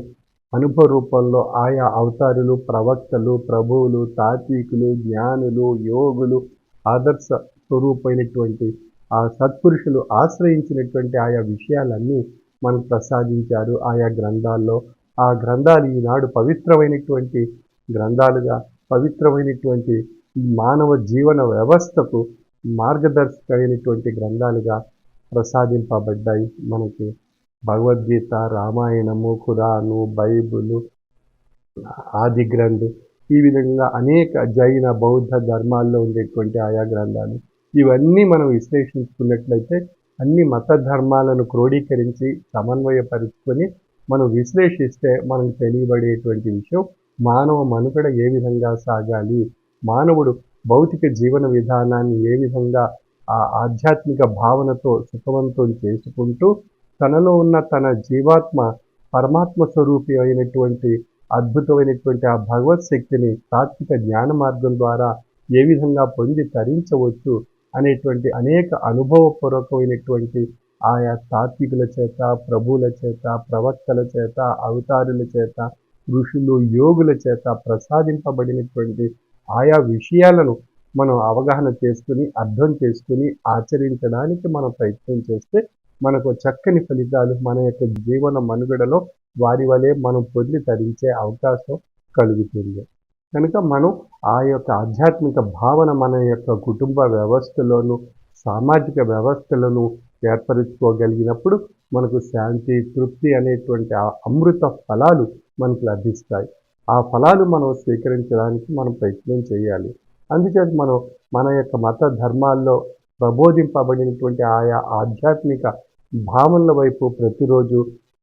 అనుభవ రూపంలో ఆయా అవతారులు, ప్రవక్తలు, ప్రభువులు, తాత్వికులు, జ్ఞానులు, యోగులు, ఆదర్శ స్వరూపమైనటువంటి ఆ సత్పురుషులు ఆశ్రయించినటువంటి ఆయా విషయాలన్నీ మనకు ప్రసాదించారు ఆయా గ్రంథాల్లో. ఆ గ్రంథాలు ఈనాడు పవిత్రమైనటువంటి గ్రంథాలుగా, పవిత్రమైనటువంటి మానవ జీవన వ్యవస్థకు మార్గదర్శకమైనటువంటి గ్రంథాలుగా ప్రసాదింపబడ్డాయి. మనకి భగవద్గీత, రామాయణము, ఖురాను, బైబిలు, ఆది గ్రంథం, ఈ విధంగా అనేక జైన బౌద్ధ ధర్మాల్లో ఉండేటువంటి ఆయా గ్రంథాలు, ఇవన్నీ మనం విశ్లేషించుకున్నట్లయితే అన్ని మత ధర్మాలను క్రోడీకరించి సమన్వయపరుచుకొని మనం విశ్లేషిస్తే మనకు తెలియబడేటువంటి విషయం మానవ మనుగడ ఏ విధంగా సాగాలి, మానవుడు భౌతిక జీవన విధానాన్ని ఏ విధంగా ఆ ఆధ్యాత్మిక భావనతో సుఖవంతం చేసుకుంటూ తనలో ఉన్న తన జీవాత్మ పరమాత్మ స్వరూపి అయినటువంటి అద్భుతమైనటువంటి ఆ భగవత్ శక్తిని తాత్విక జ్ఞాన మార్గం ద్వారా ఏ విధంగా పొంది తరించవచ్చు అనేటువంటి అనేక అనుభవపూర్వకమైనటువంటి ఆయా తాత్వికుల చేత, ప్రభువుల చేత, ప్రవక్తల చేత, అవతారుల చేత, ఋషులు, యోగుల చేత ప్రసాదింపబడినటువంటి ఆయా విషయాలను మనం అవగాహన చేసుకుని, అర్థం చేసుకుని ఆచరించడానికి మనం ప్రయత్నం చేస్తే మనకు చక్కని ఫలితాలు మన యొక్క జీవన మనుగడలో వారి వలె మనం పొంది తరించే అవకాశం కలుగుతుంది. కనుక మనం ఆ యొక్క ఆధ్యాత్మిక భావన మన యొక్క కుటుంబ వ్యవస్థలోను, సామాజిక వ్యవస్థలను ఏర్పరచుకోగలిగినప్పుడు మనకు శాంతి, తృప్తి అనేటువంటి ఆ అమృత ఫలాలు మనకు లభిస్తాయి. ఆ ఫలాలు మనం స్వీకరించడానికి మనం ప్రయత్నం చేయాలి. అందుచేత మనం మన యొక్క మత ధర్మాల్లో ప్రబోధింపబడినటువంటి ఆయా ఆధ్యాత్మిక భావనల వైపు ప్రతిరోజు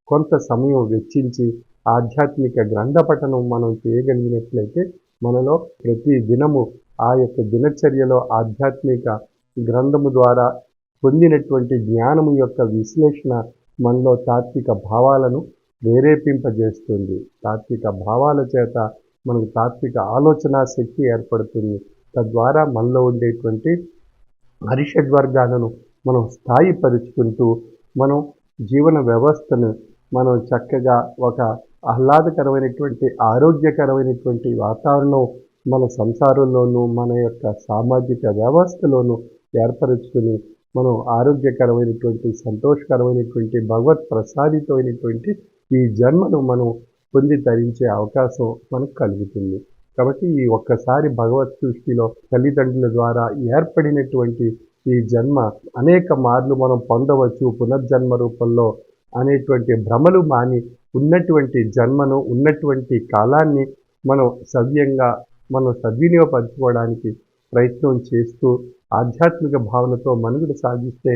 కొంత సమయం వెచ్చించి ఆధ్యాత్మిక గ్రంథ పఠనం మనం చేయగలిగినట్లయితే మనలో ప్రతి దినము ఆ యొక్క దినచర్యలో ఆధ్యాత్మిక గ్రంథము ద్వారా పొందినటువంటి జ్ఞానము యొక్క విశ్లేషణ మనలో తాత్విక భావాలను ప్రేరేపింపజేస్తుంది. తాత్విక భావాల చేత మనకు తాత్విక ఆలోచన శక్తి ఏర్పడుతుంది. తద్వారా మనలో ఉండేటువంటి అరిషడ్వర్గాలను మనం స్థాయిపరుచుకుంటూ మనం జీవన వ్యవస్థను మనం చక్కగా ఒక ఆహ్లాదకరమైనటువంటి, ఆరోగ్యకరమైనటువంటి వాతావరణం మన సంసారంలోనూ మన యొక్క సామాజిక వ్యవస్థలోనూ ఏర్పరచుకుని మనం ఆరోగ్యకరమైనటువంటి, సంతోషకరమైనటువంటి, భగవత్ ప్రసాదితమైనటువంటి ఈ జన్మను మనం పొంది తరించే అవకాశం మనకు కలుగుతుంది. కాబట్టి ఈ ఒక్కసారి భగవత్ సృష్టిలో తల్లిదండ్రుల ద్వారా ఏర్పడినటువంటి ఈ జన్మ అనేక మార్లు మనం పొందవచ్చు పునర్జన్మ రూపంలో అనేటువంటి భ్రమలు మాని ఉన్నటువంటి జన్మను, ఉన్నటువంటి కాలాన్ని మనం సవ్యంగా మనం సద్వినియోగపరచుకోవడానికి ప్రయత్నం చేస్తూ ఆధ్యాత్మిక భావనతో మనుగడ సాగిస్తే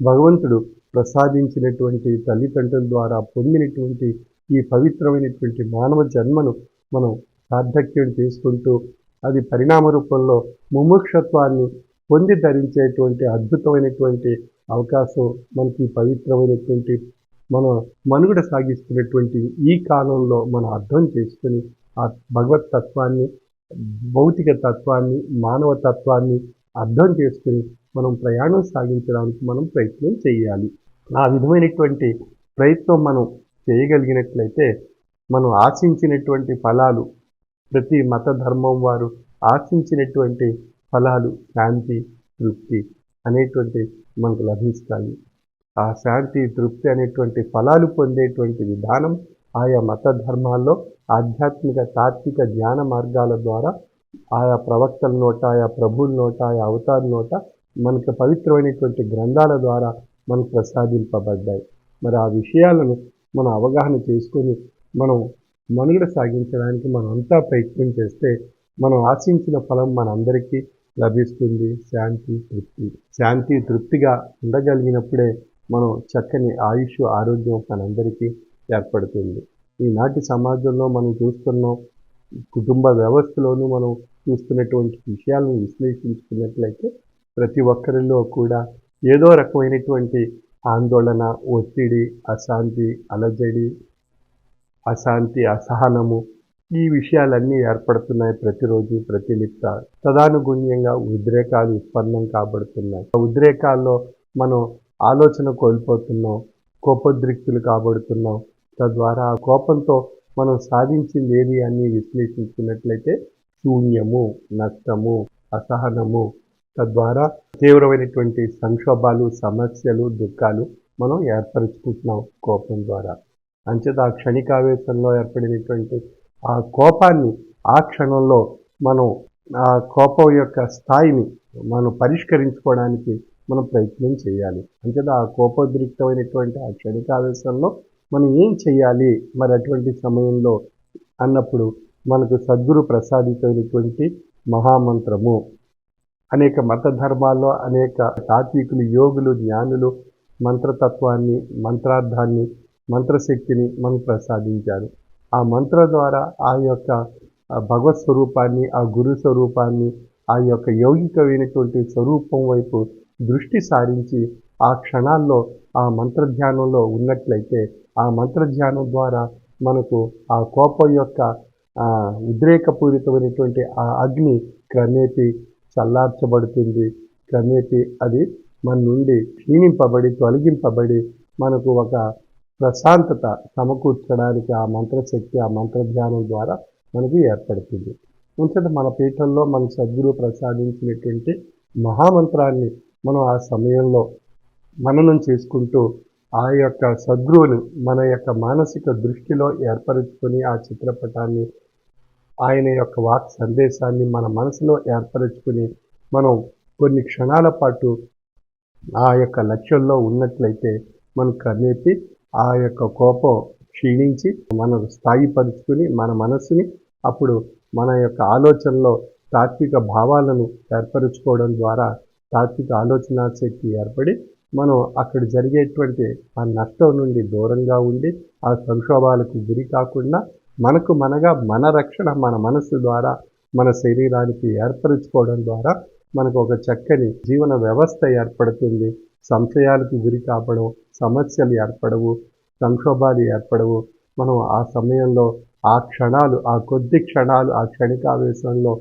భగవంతుడు ప్రసాదించినటువంటి తల్లిదండ్రుల ద్వారా పొందినటువంటి ఈ పవిత్రమైనటువంటి మానవ జన్మను మనం సార్థక్యం చేసుకుంటూ అది పరిణామ రూపంలో ముముక్షత్వాన్ని పొంది ధరించేటువంటి అద్భుతమైనటువంటి అవకాశం మనకి పవిత్రమైనటువంటి మన మనుగడ సాగిస్తున్నటువంటి ఈ కాలంలో మనం అర్థం చేసుకుని ఆ భగవత్ తత్వాన్ని, భౌతిక తత్వాన్ని, మానవ తత్వాన్ని అర్థం చేసుకుని మనం ప్రయాణం సాగించడానికి మనం ప్రయత్నం చేయాలి. ఆ విధమైనటువంటి ప్రయత్నం మనం చేయగలిగినట్లయితే మనం ఆశించినటువంటి ఫలాలు, ప్రతి మత ధర్మం వారు ఆశించినటువంటి ఫలాలు శాంతి, తృప్తి అనేటువంటి మనకు లభిస్తాయి. ఆ శాంతి, తృప్తి అనేటువంటి ఫలాలు పొందేటువంటి విధానం ఆయా మత ధర్మాల్లో ఆధ్యాత్మిక తాత్విక జ్ఞాన మార్గాల ద్వారా ఆయా ప్రవక్తల నోట, ఆయా ప్రభువుల నోట, ఆయా అవతారుల నోట మనకు పవిత్రమైనటువంటి గ్రంథాల ద్వారా మనకు ప్రసాదింపబడ్డాయి. మరి ఆ విషయాలను మనం అవగాహన చేసుకొని మనం మనుగడ సాగించడానికి మనం అంతా ప్రయత్నం చేస్తే మనం ఆశించిన ఫలం మనందరికీ లభిస్తుంది. శాంతి, తృప్తి. శాంతి, తృప్తిగా ఉండగలిగినప్పుడే మనం చక్కని ఆయుష్, ఆరోగ్యం మనందరికీ ఏర్పడుతుంది. ఈనాటి సమాజంలో మనం చూస్తున్నాం, కుటుంబ వ్యవస్థలోనూ మనం చూస్తున్నటువంటి విషయాలను విశ్లేషించుకున్నట్లయితే ప్రతి ఒక్కరిలో కూడా ఏదో రకమైనటువంటి ఆందోళన, ఒత్తిడి, అశాంతి, అలజడి, అసహనము, ఈ విషయాలన్నీ ఏర్పడుతున్నాయి ప్రతిరోజు ప్రతినిత్య. తదానుగుణ్యంగా ఉద్రేకాలు ఉత్పన్నం కాబడుతున్నాయి. ఉద్రేకాల్లో మనం ఆలోచన కోల్పోతున్నాం, కోపోద్రిక్తులు కాబడుతున్నాం. తద్వారా ఆ కోపంతో మనం సాధించింది ఏది అని విశ్లేషించుకున్నట్లయితే శూన్యము, నష్టము, అసహనము. తద్వారా తీవ్రమైనటువంటి సంక్షోభాలు, సమస్యలు, దుఃఖాలు మనం ఏర్పరచుకుంటున్నాం కోపం ద్వారా. అంచేత ఆ క్షణికావేశంలో ఏర్పడినటువంటి ఆ కోపాన్ని ఆ క్షణంలో మనం ఆ కోపం యొక్క స్థాయిని మనం పరిష్కరించుకోవడానికి మనం ప్రయత్నం చేయాలి. అంచేత ఆ కోపోద్రిక్తమైనటువంటి ఆ క్షణికావేశంలో మనం ఏం చేయాలి మరి అటువంటి సమయంలో అన్నప్పుడు మనకు సద్గురు ప్రసాదితమైనటువంటి మహామంత్రము, అనేక మత ధర్మాల్లో అనేక తాత్వికులు, యోగులు, జ్ఞానులు మంత్రతత్వాన్ని, మంత్రార్థాన్ని, మంత్రశక్తిని మనకు ప్రసాదించారు. ఆ మంత్రం ద్వారా ఆ యొక్క భగవత్ స్వరూపాన్ని, ఆ గురు స్వరూపాన్ని, ఆ యొక్క యౌగికమైనటువంటి స్వరూపం వైపు దృష్టి సారించి ఆ క్షణాల్లో ఆ మంత్రధ్యానంలో ఉన్నట్లయితే ఆ మంత్రధ్యానం ద్వారా మనకు ఆ కోపం యొక్క ఉద్రేకపూరితమైనటువంటి ఆ అగ్ని క్రమేపీ చల్లార్చబడుతుంది. క్రమేపీ అది మన నుండి క్షీణింపబడి, తొలగింపబడి మనకు ఒక ప్రశాంతత సమకూర్చడానికి ఆ మంత్రశక్తి, ఆ మంత్రధ్యానం ద్వారా మనకు ఏర్పడుతుంది. అంచేత మన పీఠంలో మన సద్గురు ప్రసాదించినటువంటి మహామంత్రాన్ని మనం ఆ సమయంలో మననం చేసుకుంటూ ఆ యొక్క సద్గురువుని మన యొక్క మానసిక దృష్టిలో ఏర్పరచుకొని ఆ చిత్రపటాన్ని, ఆయన యొక్క వాక్ సందేశాన్ని మన మనసులో ఏర్పరచుకుని మనం కొన్ని క్షణాల పాటు ఆ యొక్క లక్ష్యంలో ఉన్నట్లయితే మన క్రమేపీ ఆ యొక్క కోపం క్షీణించి మనం స్థాయిపరుచుకుని మన మనస్సుని అప్పుడు మన యొక్క ఆలోచనలో తాత్విక భావాలను ఏర్పరచుకోవడం ద్వారా తాత్విక ఆలోచనా శక్తి ఏర్పడి మనం అక్కడ జరిగేటువంటి ఆ నష్టం నుండి దూరంగా ఉండి ఆ సంక్షోభాలకు గురి కాకుండా మనకు మనగా మన రక్షణ మన మనస్సు ద్వారా మన శరీరానికి ఏర్పరచుకోవడం ద్వారా మనకు ఒక చక్కని జీవన వ్యవస్థ ఏర్పడుతుంది. సంశయాలకు గురి కావడం, సమస్యలు ఏర్పడవు, సంక్షోభాలు ఏర్పడవు. మనం ఆ సమయంలో ఆ క్షణాలు, ఆ కొద్ది క్షణాలు, ఆ క్షణికావేశంలో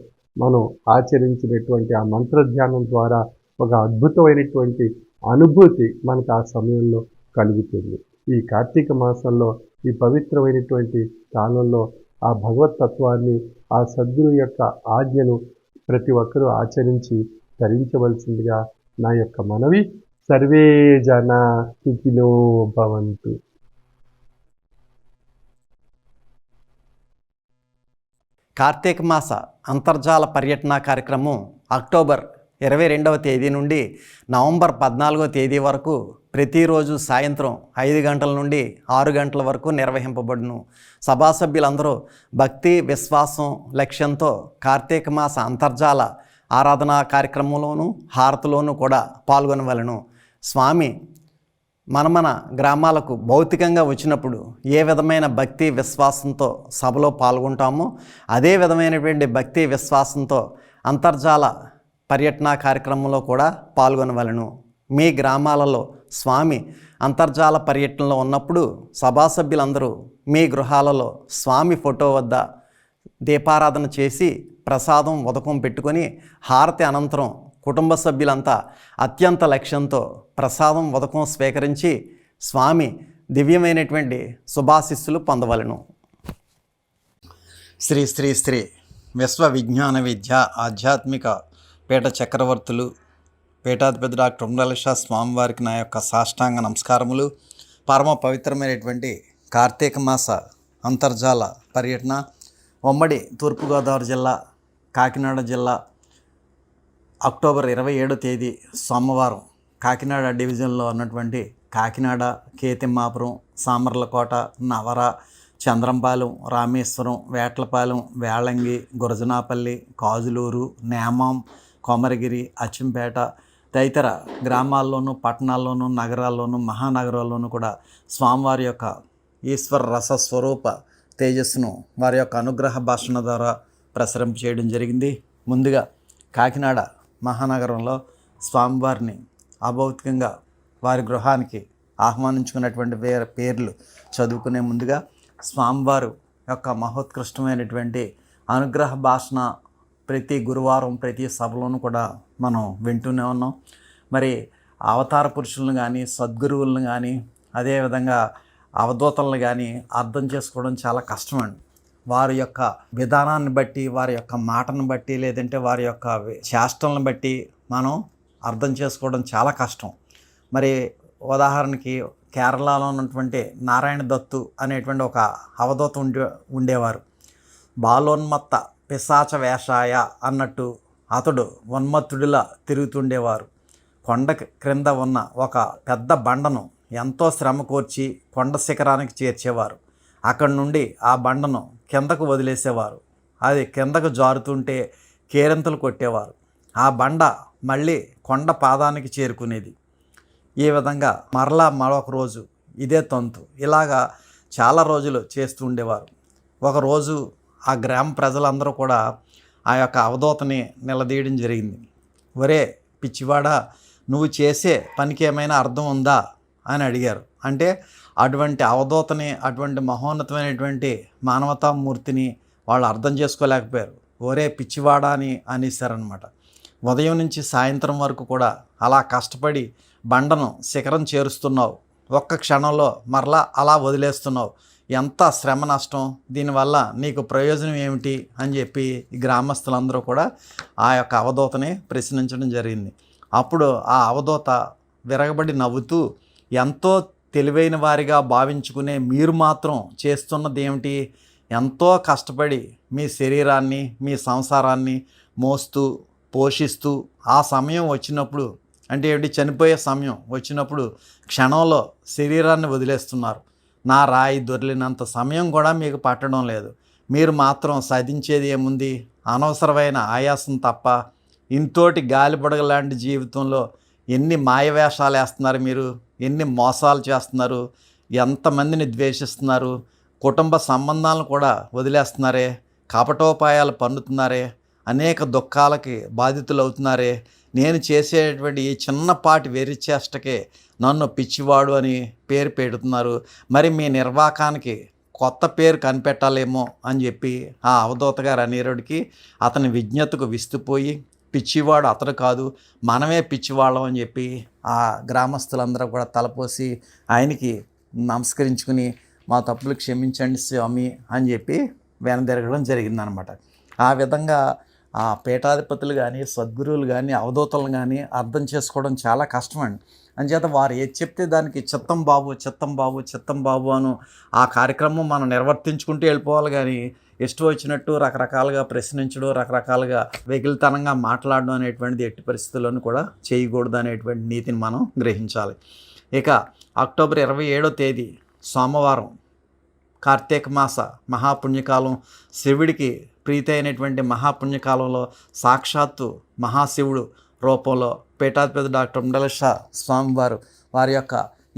మనం ఆచరించినటువంటి ఆ మంత్రధ్యానం ద్వారా ఒక అద్భుతమైనటువంటి అనుభూతి మనకు ఆ సమయంలో కలుగుతుంది. ఈ కార్తీక మాసంలో, ఈ పవిత్రమైనటువంటి కాలంలో ఆ భగవతత్వాన్ని, ఆ సద్గురు యొక్క ఆజ్ఞను ప్రతి ఒక్కరూ ఆచరించి ధరించవలసిందిగా నా యొక్క మనవి. సర్వే జన సుఖినో భవంతు. కార్తీక మాస అంతర్జాల పర్యటన కార్యక్రమం అక్టోబర్ 22వ తేదీ నుండి నవంబర్ 14వ తేదీ వరకు ప్రతిరోజు సాయంత్రం 5 గంటల నుండి 6 గంటల వరకు నిర్వహింపబడును. సభాసభ్యులందరూ భక్తి, విశ్వాసం, లక్ష్యంతో కార్తీక మాస అంతర్జాల ఆరాధనా కార్యక్రమంలోనూ హారతిలోనూ కూడా పాల్గొనవలెను. స్వామి మన గ్రామాలకు భౌతికంగా వచ్చినప్పుడు ఏ విధమైన భక్తి విశ్వాసంతో సభలో పాల్గొంటామో అదే విధమైనటువంటి భక్తి విశ్వాసంతో అంతర్జాల పర్యటన కార్యక్రమంలో కూడా పాల్గొనవలెను. మీ గ్రామాలలో స్వామి అంతర్జాల పర్యటనలో ఉన్నప్పుడు సభాసభ్యులందరూ మీ గృహాలలో స్వామి ఫోటో వద్ద దీపారాధన చేసి ప్రసాదం ఉదకం పెట్టుకొని హారతి అనంతరం కుటుంబ సభ్యులంతా అత్యంత లక్ష్యంతో ప్రసాదం ఉదకం స్వీకరించి స్వామి దివ్యమైనటువంటి శుభాశిస్సులు పొందవలెను. శ్రీ శ్రీ శ్రీ విశ్వ విజ్ఞాన విద్య ఆధ్యాత్మిక పీఠ చక్రవర్తులు పీఠాధిపతి డాక్టర్ ఉమరలీషా స్వామివారికి నా యొక్క సాష్టాంగ నమస్కారములు. పరమ పవిత్రమైనటువంటి కార్తీక మాస అంతర్జాల పర్యటన ఉమ్మడి తూర్పుగోదావరి జిల్లా, కాకినాడ జిల్లా అక్టోబర్ 27వ తేదీ సోమవారం కాకినాడ డివిజన్లో ఉన్నటువంటి కాకినాడ, కేతిమ్మాపురం, సామర్లకోట, నవర, చంద్రంపాలెం, రామేశ్వరం, వేట్లపాలెం, వేళంగి, గురజనాపల్లి, కాజులూరు, నేమం, కొమరగిరి, అచ్చంపేట తదితర గ్రామాల్లోనూ, పట్టణాల్లోనూ, నగరాల్లోనూ, మహానగరాల్లోనూ కూడా స్వామివారి యొక్క ఈశ్వర రస స్వరూప తేజస్సును వారి యొక్క అనుగ్రహ భాషణ ద్వారా ప్రసరింప చేయడం జరిగింది. ముందుగా కాకినాడ మహానగరంలో స్వామివారిని అభౌతికంగా వారి గృహానికి ఆహ్వానించుకున్నటువంటి పేర్లు చదువుకునే ముందుగా స్వామివారు యొక్క మహోత్కృష్టమైనటువంటి అనుగ్రహ భాషణ ప్రతి గురువారం ప్రతి సభలోనూ కూడా మనం వింటూనే ఉన్నాం. మరి అవతార పురుషులను కానీ, సద్గురువులను కానీ, అదేవిధంగా అవధూతలను కానీ అర్థం చేసుకోవడం చాలా కష్టమండి. వారి యొక్క విధానాన్ని బట్టి, వారి యొక్క మాటను బట్టి, లేదంటే వారి యొక్క చేష్టలను బట్టి మనం అర్థం చేసుకోవడం చాలా కష్టం. మరి ఉదాహరణకి కేరళలో ఉన్నటువంటి నారాయణ దత్తు అనేటువంటి ఒక అవధూత ఉండేవారు. బాలోన్మత్త పిశాచ వేషాయ అన్నట్టు అతడు ఉన్మత్తుడిలా తిరుగుతుండేవారు. కొండ క్రింద ఉన్న ఒక పెద్ద బండను ఎంతో శ్రమ కోర్చి కొండ శిఖరానికి చేర్చేవారు. అక్కడి నుండి ఆ బండను కిందకు వదిలేసేవారు. అది కిందకు జారుతుంటే కేరింతలు కొట్టేవారు. ఆ బండ మళ్ళీ కొండ పాదానికి చేరుకునేది. ఈ విధంగా మరలా మరొక రోజు ఇదే తంతు. ఇలాగా చాలా రోజులు చేస్తూ ఉండేవారు. ఒకరోజు ఆ గ్రామ ప్రజలందరూ కూడా ఆ యొక్క అవధూతని నిలదీయడం జరిగింది. ఒరే పిచ్చివాడా, నువ్వు చేసే పనికి ఏమైనా అర్థం ఉందా అని అడిగారు. అంటే అటువంటి అవధూతని, అటువంటి మహోన్నతమైనటువంటి మానవతామూర్తిని వాళ్ళు అర్థం చేసుకోలేకపోయారు. ఒరే పిచ్చివాడా అని అనేసారనమాట. ఉదయం నుంచి సాయంత్రం వరకు కూడా అలా కష్టపడి బండను శిఖరం చేరుస్తున్నావు, ఒక్క క్షణంలో మరలా అలా వదిలేస్తున్నావు, ఎంత శ్రమ నష్టం, దీనివల్ల నీకు ప్రయోజనం ఏమిటి అని చెప్పి ఈ గ్రామస్తులందరూ కూడా ఆ యొక్క అవధూతని ప్రశ్నించడం జరిగింది. అప్పుడు ఆ అవధూత విరగబడి నవ్వుతూ, ఎంతో తెలివైన వారిగా భావించుకునే మీరు మాత్రం చేస్తున్నది ఏమిటి? ఎంతో కష్టపడి మీ శరీరాన్ని, మీ సంసారాన్ని మోస్తూ పోషిస్తూ ఆ సమయం వచ్చినప్పుడు, అంటే ఏమిటి, చనిపోయే సమయం వచ్చినప్పుడు క్షణంలో శరీరాన్ని వదిలేస్తున్నారు. నా రాయి దొర్లినంత సమయం కూడా మీకు పట్టడం లేదు. మీరు మాత్రం సాధించేది ఏముంది? అనవసరమైన ఆయాసం తప్ప. ఇంతోటి గాలిపడగ లాంటి జీవితంలో ఎన్ని మాయవేషాలు వేస్తున్నారు మీరు, ఎన్ని మోసాలు చేస్తున్నారు, ఎంతమందిని ద్వేషిస్తున్నారు, కుటుంబ సంబంధాలను కూడా వదిలేస్తున్నారే, కపటోపాయాలు పన్నుతున్నారే, అనేక దుఃఖాలకి బాధితులు అవుతున్నారే. నేను చేసేటువంటి ఈ చిన్నపాటి వెర్రిచేష్టకే నన్ను పిచ్చివాడు అని పేరు పెడుతున్నారు. మరి మీ నిర్వాకానికి కొత్త పేరు కనిపెట్టాలేమో అని చెప్పి ఆ అవధూత గారు అనేరుడికి అతని విజ్ఞతకు విస్తుపోయి, పిచ్చివాడు అతడు కాదు, మనమే పిచ్చివాళ్ళం అని చెప్పి ఆ గ్రామస్తులందరూ కూడా తలపోసి ఆయనకి నమస్కరించుకుని, మా తప్పులు క్షమించండి స్వామి అని చెప్పి వెనదిరగడం జరిగిందనమాట. ఆ విధంగా ఆ పీఠాధిపతులు కానీ, సద్గురువులు కానీ, అవధూతలు కానీ అర్థం చేసుకోవడం చాలా కష్టమండి. అంచేత వారు ఏది చెప్తే దానికి చిత్తం బాబు, చిత్తం బాబు, చిత్తం బాబు అను ఆ కార్యక్రమం మనం నిర్వర్తించుకుంటూ వెళ్ళిపోవాలి. కానీ ఇష్టం వచ్చినట్టు రకరకాలుగా ప్రశ్నించడం, రకరకాలుగా వెకిలితనంగా మాట్లాడడం అనేటువంటిది ఎట్టి పరిస్థితుల్లోనూ కూడా చేయకూడదు అనేటువంటి నీతిని మనం గ్రహించాలి. ఇక అక్టోబర్ 27వ తేదీ సోమవారం, కార్తీక మాస మహాపుణ్యకాలం, శివుడికి ప్రీతి అయినటువంటి మహాపుణ్యకాలంలో సాక్షాత్తు మహాశివుడు రూపంలో పీఠాధిపతి డాక్టర్ ఉండలేశ స్వామివారు వారి యొక్క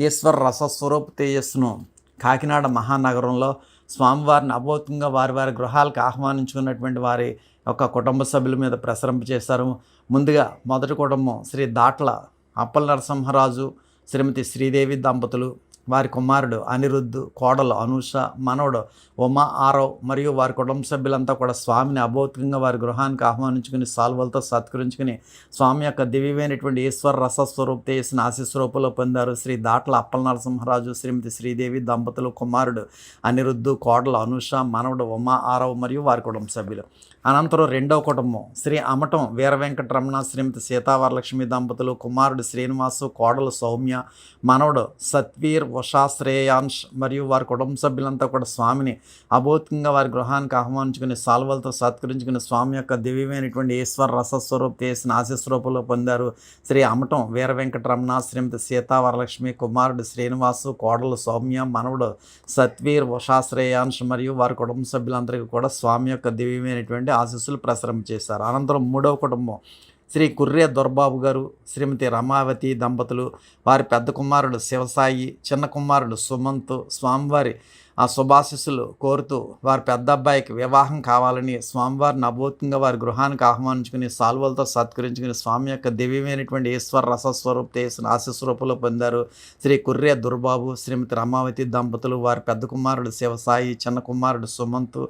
ఈశ్వర రసస్వరూప తేజస్సును కాకినాడ మహానగరంలో స్వామివారిని అభౌతికంగా వారి వారి గృహాలకు ఆహ్వానించుకున్నటువంటి వారి యొక్క కుటుంబ సభ్యుల మీద ప్రసరింపచేశారు. ముందుగా మొదటి కుటుంబం శ్రీ దాట్ల అప్పల నరసింహరాజు, శ్రీమతి శ్రీదేవి దంపతులు, వారి కుమారుడు అనిరుద్ధు, కోడలు అనూష, మనవడు ఉమా ఆరవ్ మరియు వారి కుటుంబ సభ్యులంతా కూడా స్వామిని అభౌతికంగా వారి గృహానికి ఆహ్వానించుకుని సాల్వలతో సత్కరించుకుని స్వామి యొక్క దివ్యమైనటువంటి ఈశ్వర రసస్వరూప చేసిన ఆశీస్వరూపంలో పొందారు. శ్రీ దాట్ల అప్పల నరసింహరాజు, శ్రీమతి శ్రీదేవి దంపతులు, కుమారుడు అనిరుద్ధు, కోడలు అనూష, మనవడు ఉమా ఆరవ్ మరియు వారి కుటుంబ సభ్యులు. అనంతరం రెండవ కుటుంబం శ్రీ అమటం వీర వెంకటరమణ, శ్రీమతి సీతావరలక్ష్మి దంపతులు, కుమారుడు శ్రీనివాసు, కోడలు సౌమ్య, మనవడు సత్వీర్, ఉషాశ్రేయాంశ్ మరియు వారి కుటుంబ సభ్యులంతా కూడా స్వామిని అభౌతికంగా వారి గృహానికి ఆహ్వానించుకుని సాల్వలతో సత్కరించుకుని స్వామి యొక్క దివ్యమైనటువంటి ఈశ్వర రసస్వరూప చేసిన ఆశీస్వరూపంలో పొందారు. శ్రీ అమటం వీర వెంకటరమణ, శ్రీమతి సీతావరలక్ష్మి, కుమారుడు శ్రీనివాసు, కోడలు సౌమ్య, మనవడు సత్వీర్, ఉషాశ్రేయాంశ్ మరియు వారి కుటుంబ సభ్యులందరికీ కూడా స్వామి యొక్క దివ్యమైనటువంటి ఆశీస్సులు ప్రసరింపచేశారు. అనంతరం మూడవ కుటుంబం శ్రీ కుర్రే దొర్బాబు గారు, శ్రీమతి రమావతి దంపతులు, వారి పెద్ద కుమారుడు శివసాయి, చిన్న కుమారుడు సుమంత్ స్వామివారి ఆ శుభాశీస్సులు కోరుతూ వారి పెద్ద అబ్బాయికి వివాహం కావాలని స్వామివారిని అభౌతికంగా వారి గృహానికి ఆహ్వానించుకుని సాల్వలతో సత్కరించుకుని స్వామి యొక్క దివ్యమైనటువంటి ఈశ్వర రసస్వరూప చేసిన ఆశీస్వరూపంలో పొందారు. శ్రీ కుర్రే దుర్బాబు, శ్రీమతి రమావతి దంపతులు, వారి పెద్ద కుమారుడు శివసాయి, చిన్న కుమారుడు సుమంత్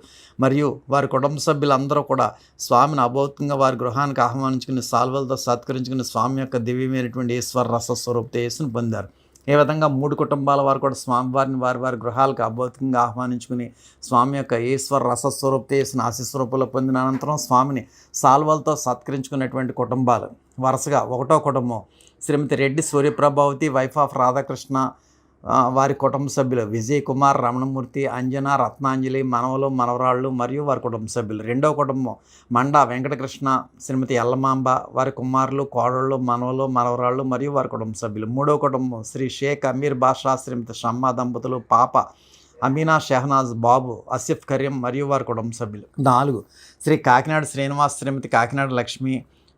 మరియు వారి కుటుంబ సభ్యులందరూ కూడా స్వామిని అభౌతికంగా వారి గృహానికి ఆహ్వానించుకుని సాల్వలతో సత్కరించుకుని స్వామి యొక్క దివ్యమైనటువంటి ఈశ్వర రసస్వరూప చేసిన పొందారు. ఈ విధంగా మూడు కుటుంబాల వారు కూడా స్వామివారిని వారి వారి గృహాలకు అభౌతికంగా ఆహ్వానించుకుని స్వామి యొక్క ఈశ్వర రసస్వరూప చేసిన ఆశీస్వరూపంలో పొందిన అనంతరం స్వామిని సాల్వలతో సత్కరించుకున్నటువంటి కుటుంబాలు వరుసగా ఒకటో కుటుంబం శ్రీమతి రెడ్డి సూర్యప్రభావతి, వైఫ్ ఆఫ్ రాధాకృష్ణ, వారి కుటుంబ సభ్యులు విజయ్ కుమార్, రమణమూర్తి, అంజన, రత్నాంజలి, మనవలు, మనవరాళ్ళు మరియు వారి కుటుంబ సభ్యులు. రెండవ కుటుంబం మండా వెంకటకృష్ణ, శ్రీమతి ఎల్లమాంబ, వారి కుమారులు, కోడళ్ళు, మనవలు, మనవరాళ్ళు మరియు వారి కుటుంబ సభ్యులు. మూడవ కుటుంబం శ్రీ షేక్ అమీర్ బాషా, శ్రీమతి షమ్మా దంపతులు, పాప అమీనా షెహనాజ్, బాబు ఆసిఫ్ కరీం మరియు వారి కుటుంబ సభ్యులు. 4 శ్రీ కాకినాడ శ్రీనివాస్, శ్రీమతి కాకినాడ లక్ష్మి,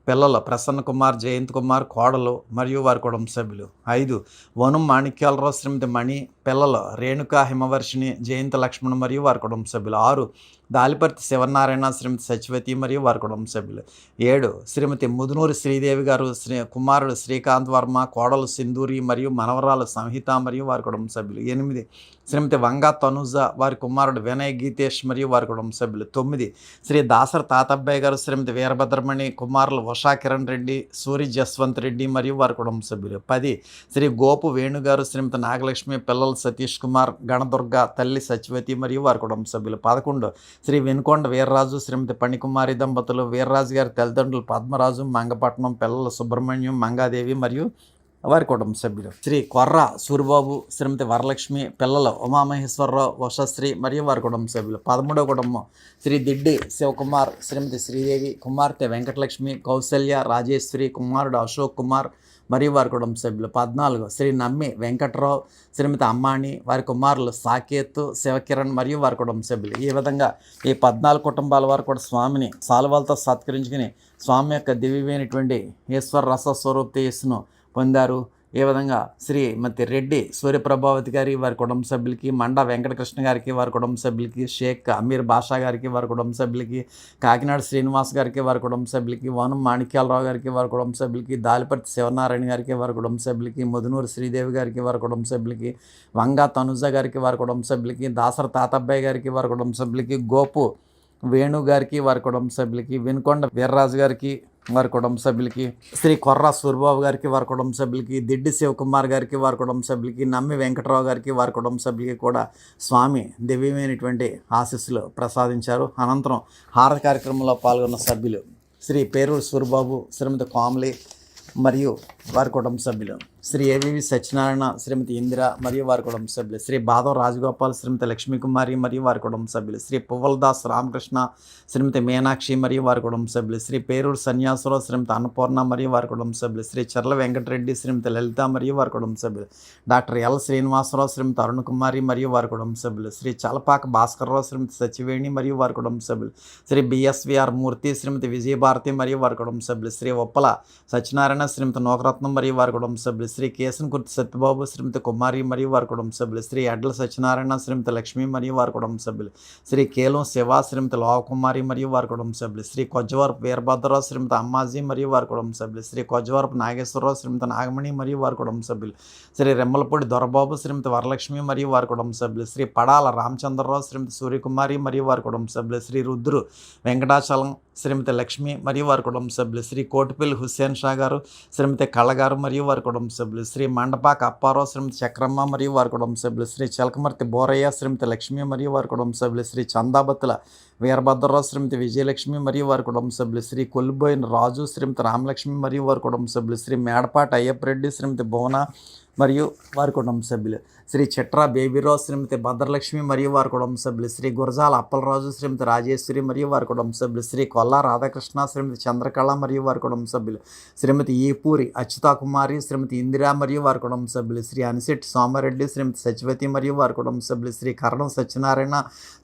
పిల్లలు ప్రసన్న కుమార్, జయంత్ కుమార్, కోడలు మరియు వారి కుటుంబ సభ్యులు. 5 వనం మాణిక్యాలరావు, శ్రీమతి మణి, పిల్లలు రేణుకా, హిమవర్షిణి, జయంత్ లక్ష్మణ్ మరియు వారి కుటుంబ సభ్యులు. 6 దాలిపర్తి శివనారాయణ, శ్రీమతి సత్యవతి మరియు వారి కుటుంబ సభ్యులు. 7 శ్రీమతి ముదునూరి శ్రీదేవి గారు, కుమారుడు శ్రీకాంత్ వర్మ, కోడలు సింధూరి మరియు మనవరాలు సంహిత మరియు వారి కుటుంబ సభ్యులు. 8 శ్రీమతి వంగా తనుజ, వారి కుమారుడు వినయ్ గీతేష్ మరియు వారి కుటుంబ సభ్యులు. 9 శ్రీ దాసర తాతబ్బాయి గారు, శ్రీమతి వీరభద్రమణి, కుమారులు ఉషా కిరణ్ రెడ్డి, సూరి జస్వంత్ రెడ్డి మరియు వారి కుటుంబ సభ్యులు. 10 శ్రీ గోపు వేణుగారు, శ్రీమతి నాగలక్ష్మి, పిల్లలు సతీష్ కుమార్, గణదుర్గ, తల్లి సత్యవతి మరియు వారి కుటుంబ సభ్యులు. 11 శ్రీ వెనుకొండ వీర్రాజు, శ్రీమతి పణికుమారి దంపతులు, వీర్రాజు గారి తల్లిదండ్రులు పద్మరాజు, మంగపట్నం, పిల్లలు సుబ్రహ్మణ్యం, మంగాదేవి మరియు వారి కుటుంబ సభ్యులు. శ్రీ కొర్ర సూరిబాబు, శ్రీమతి వరలక్ష్మి, పిల్లలు ఉమామహేశ్వరరావు, వశశ్రీ మరియు వారి కుటుంబ సభ్యులు. 13వ కుటుంబం శ్రీ దిడ్డి శివకుమార్, శ్రీమతి శ్రీదేవి, కుమార్తె వెంకటలక్ష్మి, కౌశల్య, రాజేశ్వరి, కుమారుడు అశోక్ కుమార్ మరియు వారి కుటుంబ సభ్యులు. 14 శ్రీ నమ్మి వెంకట్రావు, శ్రీమతి అమ్మాణి, వారి కుమారులు సాకేత్, శివకిరణ్ మరియు వారి కుటుంబ సభ్యులు. ఈ విధంగా ఈ 14 కుటుంబాల వారు కూడా స్వామిని సాల్వాలతో సత్కరించుకుని స్వామి యొక్క దివ్యమైనటువంటి ఈశ్వర రస స్వరూపతేజస్సును పొందారు. ఈ విధంగా శ్రీమతి రెడ్డి సూర్యప్రభావతి గారి, వారి కుటుంబ సభ్యులకి, మండా వెంకటకృష్ణ గారికి, వారి కుటుంబ సభ్యులకి, షేక్ అమీర్ బాషా గారికి, వారి కుటుంబ సభ్యులకి, కాకినాడ శ్రీనివాస్ గారికి, వారి కుటుంబ సభ్యులకి, వనం మాణిక్యాలరావు గారికి, వారి కుటుంబ సభ్యులకి, దాలిపర్తి శివనారాయణ గారికి, వారి కుటుంబ సభ్యులకి, ముదునూరు శ్రీదేవి గారికి, వారి కుటుంబ సభ్యులకి, వంగా తనుజ గారికి, వారి కుటుంబ సభ్యులకి, దాసర తాతబ్బాయి గారికి, వారి కుటుంబ సభ్యులకి, గోపు వేణు గారికి, వారి కుటుంబ సభ్యులకి, వెనుకొండ వీర్రాజు గారికి, వారి కుటుంబ సభ్యులకి, శ్రీ కొర్ర సూరిబాబు గారికి, వారి కుటుంబ సభ్యులకి, దిడ్డి శివకుమార్ గారికి, వారి కుటుంబ సభ్యులకి, నమ్మి వెంకటరావు గారికి, వారి కుటుంబ సభ్యులకి కూడా స్వామి దివ్యమైనటువంటి ఆశీస్సులు ప్రసాదించారు. అనంతరం హారతి కార్యక్రమంలో పాల్గొన్న సభ్యులు శ్రీ పేరూరు సూరిబాబు, శ్రీమతి కోమలి మరియు వారి కుటుంబ సభ్యులు, శ్రీ ఏవివి సత్యనారాయణ, శ్రీమతి ఇందిర మరియు వారి కుటుంబ సభ్యులు, శ్రీ బాదం రాజగోపాల్, శ్రీమతి లక్ష్మీకుమారి మరియు వారి కుటుంబ సభ్యులు, శ్రీ పువ్వలదాస్ రామకృష్ణ, శ్రీమతి మీనాక్షి మరియు వారి కుటుంబ సభ్యులు, శ్రీ పేరూరు సన్యాసరావు, శ్రీమతి అన్నపూర్ణ మరియు వారి కుటుంబ సభ్యులు, శ్రీ చర్ల వెంకటరెడ్డి, శ్రీమతి లలిత మరియు వారి కుటుంబ సభ్యులు, డాక్టర్ ఎల్ శ్రీనివాసరావు, శ్రీమతి అరుణకుమారి మరియు వారి కుటుంబ సభ్యులు, శ్రీ చలపాక భాస్కర్రావు, శ్రీమతి సచివేణి మరియు వారి కుటుంబ సభ్యులు, శ్రీ బిఎస్విఆర్ మూర్తి, శ్రీమతి విజయభారతి మరియు వారి కుటుంబ సభ్యులు, శ్రీ ఉప్పల సత్యనారాయణ, శ్రీమతి నోకరత్నం మరియు వారి కుటుంబ సభ్యులు, శ్రీ కేశనకుర్తి సత్యబాబు, శ్రీమతి కుమారి మరియు వారి కుటుంబ సభ్యులు, శ్రీ అడ్ల సత్యనారాయణ, శ్రీమతి లక్ష్మి మరియు వారి కుటుంబ సభ్యులు, శ్రీ కేలం శివ, శ్రీమతి లోవకుమారి మరియు వారి కుటుంబ సభ్యులు, శ్రీ కొజ్జవరపు వీరభద్రరావు, శ్రీమతి అమ్మాజీ మరియు వారి కుటుంబ సభ్యులు, శ్రీ కొజ్జవరపు నాగేశ్వరరావు, శ్రీమతి నాగమణి మరియు వారి కుటుంబ సభ్యులు, శ్రీ రెమ్మలపూడి దొరబాబు, శ్రీమతి వరలక్ష్మి మరియు వారి కుటుంబ సభ్యులు, శ్రీ పడాల రామచంద్రరావు, శ్రీమతి సూర్యకుమారి మరియు వారి కుటుంబ సభ్యులు, శ్రీ రుద్రు వెంకటాచలం, శ్రీమతి లక్ష్మి మరియు వారి కుటుంబ సభ్యులు, శ్రీ కోటిపల్లి హుస్సేన్ షా గారు, శ్రీమతి కళ్ళగారు మరియు వారి కుటుంబ సభ్యులు, శ్రీ మండపాక అప్పారావు, శ్రీమతి చక్రమ్మ మరియు వారి కుటుంబ సభ్యులు, శ్రీ చిలకమర్తి బోరయ్య, శ్రీమతి లక్ష్మి మరియు వారి కుటుంబ సభ్యులు, శ్రీ చందాబత్తుల వీరభద్రరావు, శ్రీమతి విజయలక్ష్మి మరియు వారి కుటుంబ సభ్యులు, శ్రీ కొల్లిబోయిన రాజు, శ్రీమతి రామలక్ష్మి మరియు వారి కుటుంబ సభ్యులు, శ్రీ మేడపాటి అయ్యప్పరెడ్డి, శ్రీమతి భువన మరియు వారి కుటుంబ సభ్యులు, శ్రీ చిట్రా బేబీరావు, శ్రీమతి భద్రలక్ష్మి మరియు వారి కుటుంబ సభ్యులు, శ్రీ గురజాల అప్పలరాజు, శ్రీమతి రాజేశ్వరి మరియు వారి కుటుంబ సభ్యులు, శ్రీ కొల్లా రాధాకృష్ణ, శ్రీమతి చంద్రకళ మరియు వారి కుటుంబ సభ్యులు, శ్రీమతి ఈపూరి అచ్యుతాకుమారి, శ్రీమతి ఇందిరా మరియు వారి కుటుంబ సభ్యులు, శ్రీ అనిశెట్టి సోమారెడ్డి, శ్రీమతి సచివతి మరియు వారి కుటుంబ సభ్యులు, శ్రీ కరణం సత్యనారాయణ,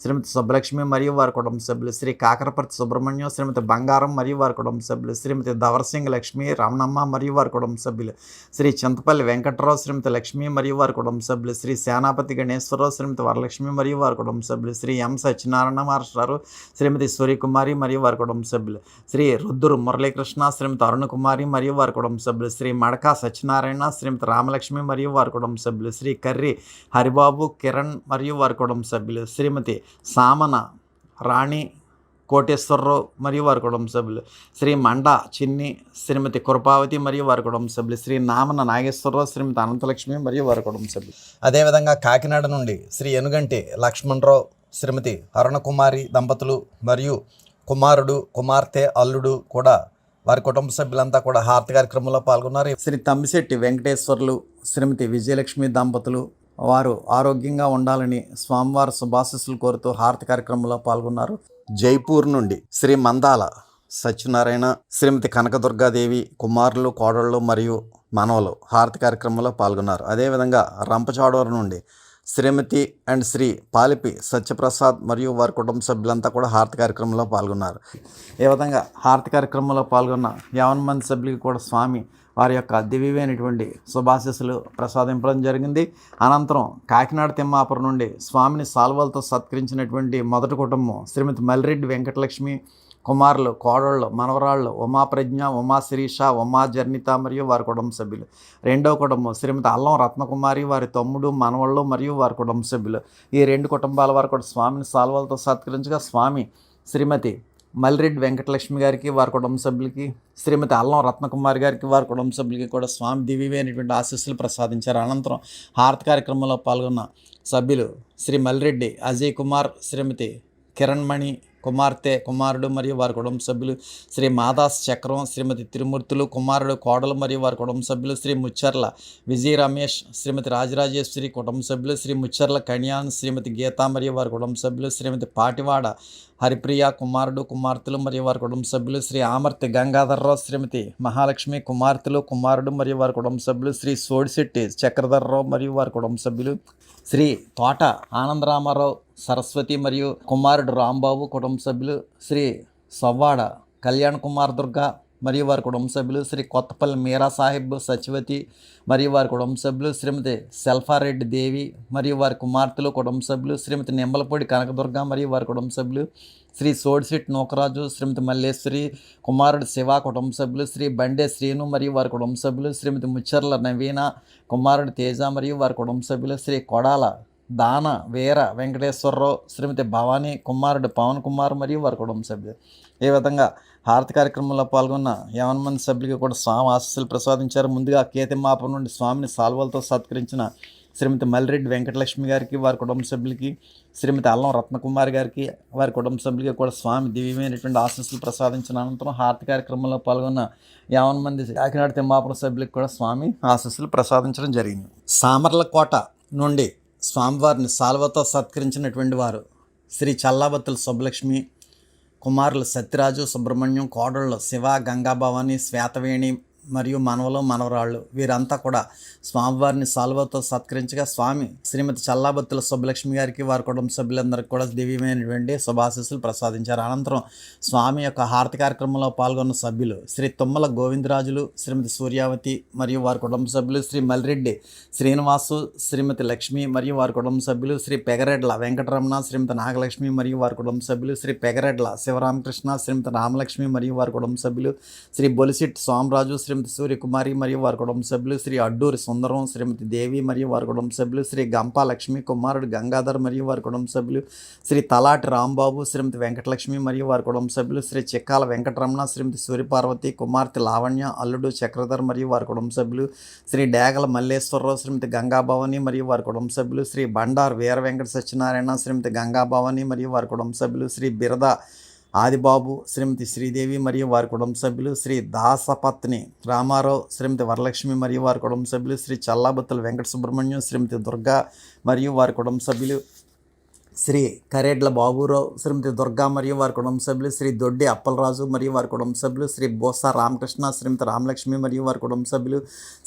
శ్రీమతి సుబ్బలక్ష్మి మరియు వారి కుటుంబ సభ్యులు, శ్రీ కాకరపర్తి సుబ్రహ్మణ్యం, శ్రీమతి బంగారం మరియు వారి కుటుంబ సభ్యులు, శ్రీమతి దవరసింగ్ లక్ష్మి, రమణమ్మ మరియు వారి కుటుంబ సభ్యులు, శ్రీ చింతపల్లి వెంకట్రావు, శ్రీమతి లక్ష్మి మరియు వారి కుటుంబ సభ్యులు, శ్రీ సేనాపతి గణేశ్వరరావు, శ్రీమతి వరలక్ష్మి మరియు వారి కుటుంబ సభ్యులు, శ్రీ ఎం సత్యనారాయణ మాస్టారు, శ్రీమతి సూర్యకుమారి మరియు వారి కుటుంబ సభ్యులు, శ్రీ రుద్దురు మురళీకృష్ణ, శ్రీమతి అరుణకుమారి మరియు వారి కుటుంబ సభ్యులు, శ్రీ మడకా సత్యనారాయణ, శ్రీమతి రామలక్ష్మి మరియు వారి కుటుంబ సభ్యులు, శ్రీ కర్రి హరిబాబు, కిరణ్ మరియు వారి కుటుంబ సభ్యులు, శ్రీమతి సామన రాణి కోటేశ్వరరావు మరియు వారి కుటుంబ సభ్యులు, శ్రీ మండా చిన్ని, శ్రీమతి కృపావతి మరియు వారి కుటుంబ సభ్యులు, శ్రీ నామన నాగేశ్వరరావు, శ్రీమతి అనంతలక్ష్మి మరియు వారి కుటుంబ సభ్యులు. అదేవిధంగా కాకినాడ నుండి శ్రీ ఎనుగంటి లక్ష్మణరావు, శ్రీమతి అరుణకుమారి దంపతులు మరియు కుమారుడు, కుమార్తె, అల్లుడు కూడా వారి కుటుంబ సభ్యులంతా కూడా హారతి కార్యక్రమంలో పాల్గొన్నారు. శ్రీ తమ్మిశెట్టి వెంకటేశ్వర్లు, శ్రీమతి విజయలక్ష్మి దంపతులు, వారు ఆరోగ్యంగా ఉండాలని స్వామివారి శుభాశీస్సులు కోరుతూ హారతి కార్యక్రమంలో పాల్గొన్నారు. జైపూర్ నుండి శ్రీ మందాల సత్యనారాయణ, శ్రీమతి కనకదుర్గాదేవి కుమారులు, కోడళ్ళు మరియు మనవలు హారతి కార్యక్రమంలో పాల్గొన్నారు. అదేవిధంగా రంపచోడవరం నుండి శ్రీమతి అండ్ శ్రీ పాలిపి సత్యప్రసాద్ మరియు వారి కుటుంబ సభ్యులంతా కూడా హారతి కార్యక్రమంలో పాల్గొన్నారు. ఈ విధంగా హారతి కార్యక్రమంలో పాల్గొన్న 50 మంది సభ్యులకి కూడా స్వామి వారి యొక్క దివ్యమైనటువంటి శుభాశీస్సులు ప్రసాదించడం జరిగింది. అనంతరం కాకినాడ తిమ్మాపురం నుండి స్వామిని సాల్వాలతో సత్కరించినటువంటి మొదటి కుటుంబం శ్రీమతి మల్లిరెడ్డి వెంకటలక్ష్మి, కుమారులు, కోడళ్ళు, మనవరాళ్ళు ఉమాప్రజ్ఞ, ఉమా శిరీష, ఉమా జర్నిత మరియు వారి కుటుంబ సభ్యులు. రెండవ కుటుంబం శ్రీమతి అల్లం రత్నకుమారి, వారి తమ్ముడు, మనవళ్ళు మరియు వారి కుటుంబ సభ్యులు. ఈ 2 కుటుంబాల వారు కూడా స్వామిని సాల్వాలతో సత్కరించగా స్వామి శ్రీమతి మల్లిరెడ్డి వెంకటలక్ష్మి గారికి, వారి కుటుంబ సభ్యులకి, శ్రీమతి అల్లం రత్నకుమారి గారికి, వారి కుటుంబ సభ్యులకి కూడా స్వామి దివ్యమైనటువంటి ఆశీస్సులు ప్రసాదించారు. అనంతరం హారతి కార్యక్రమంలో పాల్గొన్న సభ్యులు శ్రీ మల్లిరెడ్డి అజయ్ కుమార్, శ్రీమతి కిరణ్మణి కుమార్తె, కుమారుడు మరియు వారి కుటుంబ సభ్యులు, శ్రీ మాదాస్ చక్రం, శ్రీమతి తిరుమూర్తులు, కుమారుడు, కోడలు మరియు వారి కుటుంబ సభ్యులు, శ్రీ ముచ్చర్ల విజయ రమేష్, శ్రీమతి రాజరాజేశ్వరి కుటుంబ సభ్యులు, శ్రీ ముచ్చర్ల కళ్యాణ్, శ్రీమతి గీత మరియు వారి కుటుంబ సభ్యులు, శ్రీమతి పాటివాడ హరిప్రియ, కుమారుడు, కుమార్తెలు మరియు వారి కుటుంబ సభ్యులు, శ్రీ ఆమర్తి గంగాధర్రావు, శ్రీమతి మహాలక్ష్మి, కుమార్తెలు, కుమారుడు మరియు వారి కుటుంబ సభ్యులు, శ్రీ సోడిశెట్టి చక్రధర్రావు మరియు వారి కుటుంబ సభ్యులు, శ్రీ తోట ఆనందరామారావు, సరస్వతి మరియు కుమారుడు రాంబాబు కుటుంబ సభ్యులు, శ్రీ సవ్వాడ కళ్యాణ్ కుమార్ దుర్గా మరియు వారి కుటుంబ సభ్యులు, శ్రీ కొత్తపల్లి మీరా సాహిబ్ సచివతి మరియు వారి కుటుంబ సభ్యులు, శ్రీమతి సెల్ఫారెడ్డి దేవి మరియు వారి కుమార్తెలు కుటుంబ సభ్యులు, శ్రీమతి నిమ్మలపూడి కనకదుర్గ మరియు వారి కుటుంబ సభ్యులు, శ్రీ సోడిశెట్టి నూకరాజు, శ్రీమతి మల్లేశ్వరి, కుమారుడు శివ కుటుంబ సభ్యులు, శ్రీ బండే శ్రీను మరియు వారి కుటుంబ సభ్యులు, శ్రీమతి ముచ్చర్ల నవీన, కుమారుడు తేజ మరియు వారి కుటుంబ సభ్యులు, శ్రీ కొడాల దాన వీర వెంకటేశ్వరరావు, శ్రీమతి భవానీ, కుమారుడు పవన్ కుమార్ మరియు వారి కుటుంబ సభ్యులు. ఈ విధంగా హారతి కార్యక్రమంలో పాల్గొన్న 50 మంది సభ్యులకి కూడా స్వామి ఆశీస్సులు ప్రసాదించారు. ముందుగా కేతిమ్మాపురం నుండి స్వామిని సాల్వాలతో సత్కరించిన శ్రీమతి మల్లిరెడ్డి వెంకటలక్ష్మి గారికి, వారి కుటుంబ సభ్యులకి, శ్రీమతి అల్లం రత్నకుమారి గారికి, వారి కుటుంబ సభ్యులకి కూడా స్వామి దివ్యమైనటువంటి ఆశీస్సులు ప్రసాదించిన అనంతరం హారతి కార్యక్రమంలో పాల్గొన్న 50 మంది కాకినాడ తిమ్మాపురం సభ్యులకి కూడా స్వామి ఆశీస్సులు ప్రసాదించడం జరిగింది. సామర్లకోట నుండి స్వామివారిని సాల్వతో సత్కరించినటువంటి వారు శ్రీ చల్లాబత్తుల సుబ్బలక్ష్మి, కుమారులు సత్యరాజు, సుబ్రహ్మణ్యం, కోడళ్ళు శివ, గంగాభవాని, శ్వేతవేణి మరియు మనవలు, మనవరాళ్ళు వీరంతా కూడా స్వామివారిని సాల్వతో సత్కరించగా స్వామి శ్రీమతి చల్లాబత్తుల సుబ్బలక్ష్మి గారికి, వారి కుటుంబ సభ్యులందరికీ కూడా దివ్యమైనటువంటి శుభాశీస్సులు ప్రసాదించారు. అనంతరం స్వామి యొక్క హారతి కార్యక్రమంలో పాల్గొన్న సభ్యులు శ్రీ తుమ్మల గోవిందరాజులు, శ్రీమతి సూర్యావతి మరియు వారి కుటుంబ సభ్యులు, శ్రీ మల్లిరెడ్డి శ్రీనివాసు, శ్రీమతి లక్ష్మి మరియు వారి కుటుంబ సభ్యులు, శ్రీ పెగరెడ్ల వెంకటరమణ, శ్రీమతి నాగలక్ష్మి మరియు వారి కుటుంబ సభ్యులు, శ్రీ పెగరెడ్ల శివరామకృష్ణ, శ్రీమతి రామలక్ష్మి మరియు వారి కుటుంబ సభ్యులు, శ్రీ బొలిశెట్టి సోమరాజు, శ్రీమతి సూర్యకుమారి మరియు వారి కుటుంబ సభ్యులు, శ్రీ అడ్డూరి సుందరం, శ్రీమతి దేవి మరియు వారి కుటుంబ సభ్యులు, శ్రీ గంపా లక్ష్మి, కుమారుడు గంగాధర్ మరియు వారి కుటుంబ సభ్యులు, శ్రీ తలాటి రాంబాబు, శ్రీమతి వెంకటలక్ష్మి మరియు వారి కుటుంబ సభ్యులు, శ్రీ చిక్కాల వెంకటరమణ, శ్రీమతి సూర్యపార్వతి, కుమార్తె లావణ్య, అల్లుడు చక్రధర్ మరియు వారి కుటుంబ సభ్యులు, శ్రీ డేగల మల్లేశ్వరరావు, శ్రీమతి గంగాభవాని మరియు వారి కుటుంబ సభ్యులు, శ్రీ బండార్ వీర వెంకట సత్యనారాయణ, శ్రీమతి గంగాభవాని మరియు వారి కుటుంబ సభ్యులు, శ్రీ బిరద ఆదిబాబు, శ్రీమతి శ్రీదేవి మరియు వారి కుటుంబ సభ్యులు, శ్రీ దాసపత్ని రామారావు, శ్రీమతి వరలక్ష్మి మరియు వారి కుటుంబ సభ్యులు, శ్రీ చల్లాబత్తుల వెంకట సుబ్రహ్మణ్యం, శ్రీమతి దుర్గా మరియు వారి కుటుంబ సభ్యులు, శ్రీ కరేడ్ల బాబురావు, శ్రీమతి దుర్గా మరియు వారి కుటుంబ సభ్యులు, శ్రీ దొడ్డి అప్పలరాజు మరియు వారి కుటుంబ సభ్యులు, శ్రీ బోసా రామకృష్ణ, శ్రీమతి రామలక్ష్మి మరియు వారి కుటుంబ సభ్యులు,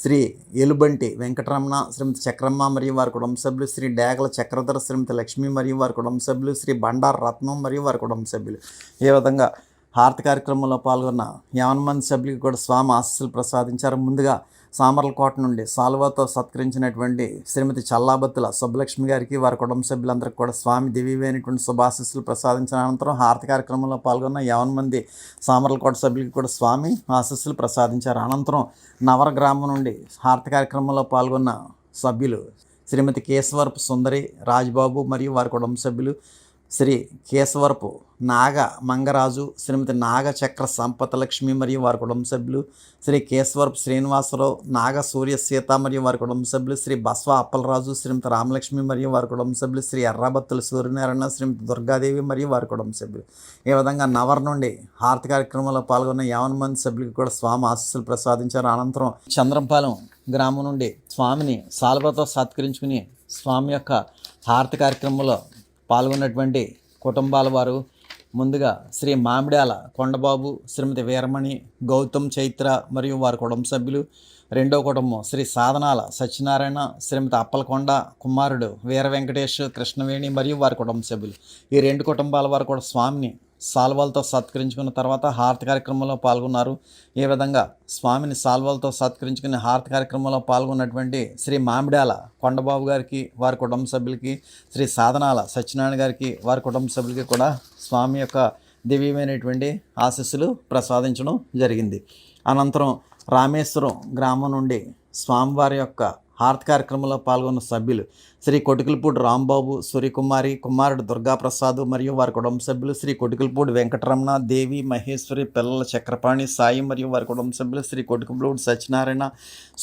శ్రీ ఎలుబంటి వెంకటరమణ, శ్రీమతి చక్రమ్మ మరియు వారి కుటుంబ సభ్యులు, శ్రీ డేగల చక్రధర, శ్రీమతి లక్ష్మి మరియు వారి కుటుంబ సభ్యులు, శ్రీ బండార్ రత్నం మరియు వారి కుటుంబ సభ్యులు. ఈ విధంగా హారతి కార్యక్రమంలో పాల్గొన్న 50 మంది సభ్యులకి కూడా స్వామి ఆశీస్సులు ప్రసాదించారు. ముందుగా సామర్లకోట నుండి సాల్వాతో సత్కరించినటువంటి శ్రీమతి చల్లాబత్తుల సుబ్బలక్ష్మి గారికి, వారి కుటుంబ సభ్యులందరికీ కూడా స్వామి దివ్యమైనటువంటి శుభాశీస్సులు ప్రసాదించిన అనంతరం హారతి కార్యక్రమంలో పాల్గొన్న 50 మంది సామర్లకోట సభ్యులకి కూడా స్వామి ఆశీస్సులు ప్రసాదించారు. అనంతరం నవర గ్రామం నుండి హారతి కార్యక్రమంలో పాల్గొన్న సభ్యులు శ్రీమతి కేశవరపు సుందరి, రాజ్బాబు మరియు వారి కుటుంబ సభ్యులు, శ్రీ కేశవరపు నాగ మంగరాజు, శ్రీమతి నాగ చక్ర సంపతలక్ష్మి మరియు వారి కుటుంబ సభ్యులు, శ్రీ కేశవరపు శ్రీనివాసరావు, నాగ సూర్య సీత మరియు వారి కుటుంబ సభ్యులు, శ్రీ బస్వ అప్పలరాజు, శ్రీమతి రామలక్ష్మి మరియు వారి కుటుంబ సభ్యులు, శ్రీ ఎర్రబత్తుల సూర్యనారాయణ, శ్రీమతి దుర్గాదేవి మరియు వారి కుటుంబ సభ్యులు. ఈ విధంగా నవర్ నుండి హారతి కార్యక్రమంలో పాల్గొన్న 50 మంది సభ్యులకి కూడా స్వామి ఆశీస్సులు ప్రసాదించారు. అనంతరం చంద్రంపాలెం గ్రామం నుండి స్వామిని సాల్వతో సత్కరించుకుని స్వామి యొక్క హారతి కార్యక్రమంలో పాల్గొన్నటువంటి కుటుంబాల వారు ముందుగా శ్రీ మామిడాల కొండబాబు, శ్రీమతి వీరమణి, గౌతమ్ చైత్ర మరియు వారి కుటుంబ సభ్యులు. రెండో కుటుంబం శ్రీ సాధనాల సత్యనారాయణ, శ్రీమతి అప్పలకొండ, కుమారుడు వీర వెంకటేష్, కృష్ణవేణి మరియు వారి కుటుంబ సభ్యులు. ఈ రెండు కుటుంబాల వారు కూడా స్వామిని సాల్వాలతో సత్కరించుకున్న తర్వాత హారతి కార్యక్రమంలో పాల్గొన్నారు. ఈ విధంగా స్వామిని సాల్వాలతో సత్కరించుకుని హారతి కార్యక్రమంలో పాల్గొన్నటువంటి శ్రీ మామిడాల కొండబాబు గారికి, వారి కుటుంబ సభ్యులకి, శ్రీ సాధనాల సత్యనారాయణ గారికి, వారి కుటుంబ సభ్యులకి కూడా స్వామి యొక్క దివ్యమైనటువంటి ఆశీస్సులు ప్రసాదించడం జరిగింది. అనంతరం రామేశ్వరం గ్రామం నుండి స్వామివారి యొక్క హారతి కార్యక్రమంలో పాల్గొన్న సభ్యులు శ్రీ కొటికలపూడి రాంబాబు, సూర్యకుమారి, కుమారుడు దుర్గాప్రసాద్ మరియు వారి కుటుంబ సభ్యులు, శ్రీ కొటికలపూడి వెంకటరమణ, దేవి, మహేశ్వరి, పిల్లల చక్రపాణి, సాయి మరియు వారి కుటుంబ సభ్యులు, శ్రీ కొటికలపూడి సత్యనారాయణ,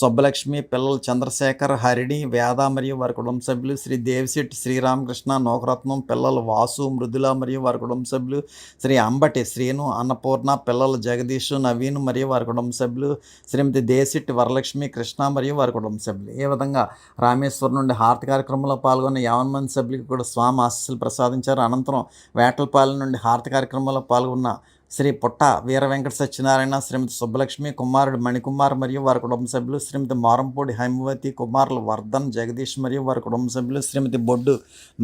సుబ్బలక్ష్మి, పిల్లల చంద్రశేఖర్, హరిణి, వేద మరియు వారి కుటుంబ సభ్యులు, శ్రీ దేవిశెట్టి శ్రీరామకృష్ణ, నోకరత్నం, పిల్లల వాసు, మృదుల మరియు వారి కుటుంబ సభ్యులు, శ్రీ అంబటి శ్రీను, అన్నపూర్ణ, పిల్లల జగదీష్, నవీన్ మరియు వారి కుటుంబ సభ్యులు, శ్రీమతి దేశెట్టి వరలక్ష్మి, కృష్ణ మరియు వారి కుటుంబ సభ్యులు. ఈ విధంగా రామేశ్వరం నుండి హారతి కార్యక్రమంలో పాల్గొన్న 50 మంది సభ్యులకు కూడా స్వామి ఆశీస్సులు ప్రసాదించారు. అనంతరం వేటలపాలెం నుండి హారతి కార్యక్రమంలో పాల్గొన్న శ్రీ పుట్ట వీర వెంకట సత్యనారాయణ, శ్రీమతి సుబ్బలక్ష్మి, కుమారుడు మణికుమార్ మరియు వారి కుటుంబ సభ్యులు, శ్రీమతి మారంపూడి హైమవతి, కుమారులు వర్ధన్, జగదీష్ మరియు వారి కుటుంబ సభ్యులు, శ్రీమతి బొడ్డు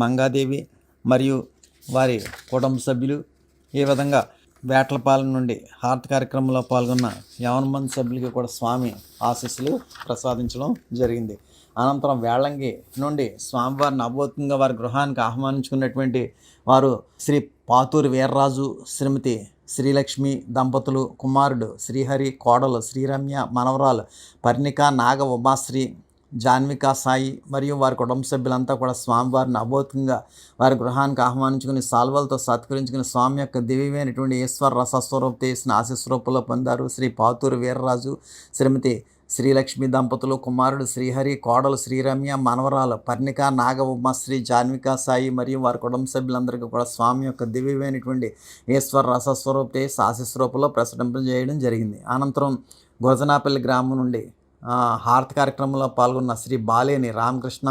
మంగాదేవి మరియు వారి కుటుంబ సభ్యులు. ఈ విధంగా వేటలపాలెం నుండి హారతి కార్యక్రమంలో పాల్గొన్న 50 మంది సభ్యులకి కూడా స్వామి ఆశీస్సులు ప్రసాదించడం జరిగింది. అనంతరం వేళంగి నుండి స్వామివారిని అభౌతికంగా వారి గృహానికి ఆహ్వానించుకున్నటువంటి వారు శ్రీ పాతూరి వీర్రాజు, శ్రీమతి శ్రీలక్ష్మి దంపతులు, కుమారుడు శ్రీహరి, కోడలు శ్రీరమ్య, మనవరాలు పర్ణిక, నాగ ఉమాశ్రీ, జాన్వికా సాయి మరియు వారి కుటుంబ సభ్యులంతా కూడా స్వామివారిని అభౌతికంగా వారి గృహానికి ఆహ్వానించుకుని సాల్వలతో సత్కరించుకుని స్వామి యొక్క దివ్యమైనటువంటి ఈశ్వర రసస్వరూప చేసిన ఆశీస్వరూపంలో పొందారు. శ్రీ పాతూరి వీర్రాజు, శ్రీమతి శ్రీలక్ష్మి దంపతులు, కుమారుడు శ్రీహరి, కోడలు శ్రీరమ్య, మనవరాలు పర్ణిక, నాగ ఉమాశ్రీ, జాన్వికా సాయి మరియు వారి కుటుంబ సభ్యులందరికీ కూడా స్వామి యొక్క దివ్యమైనటువంటి ఈశ్వర రసస్వరూప చేసి ఆశీస్వరూపంలో ప్రసరింపజేయడం జరిగింది. అనంతరం గురజనాపల్లి గ్రామం నుండి హారతి కార్యక్రమంలో పాల్గొన్న శ్రీ బాలేని రామకృష్ణ,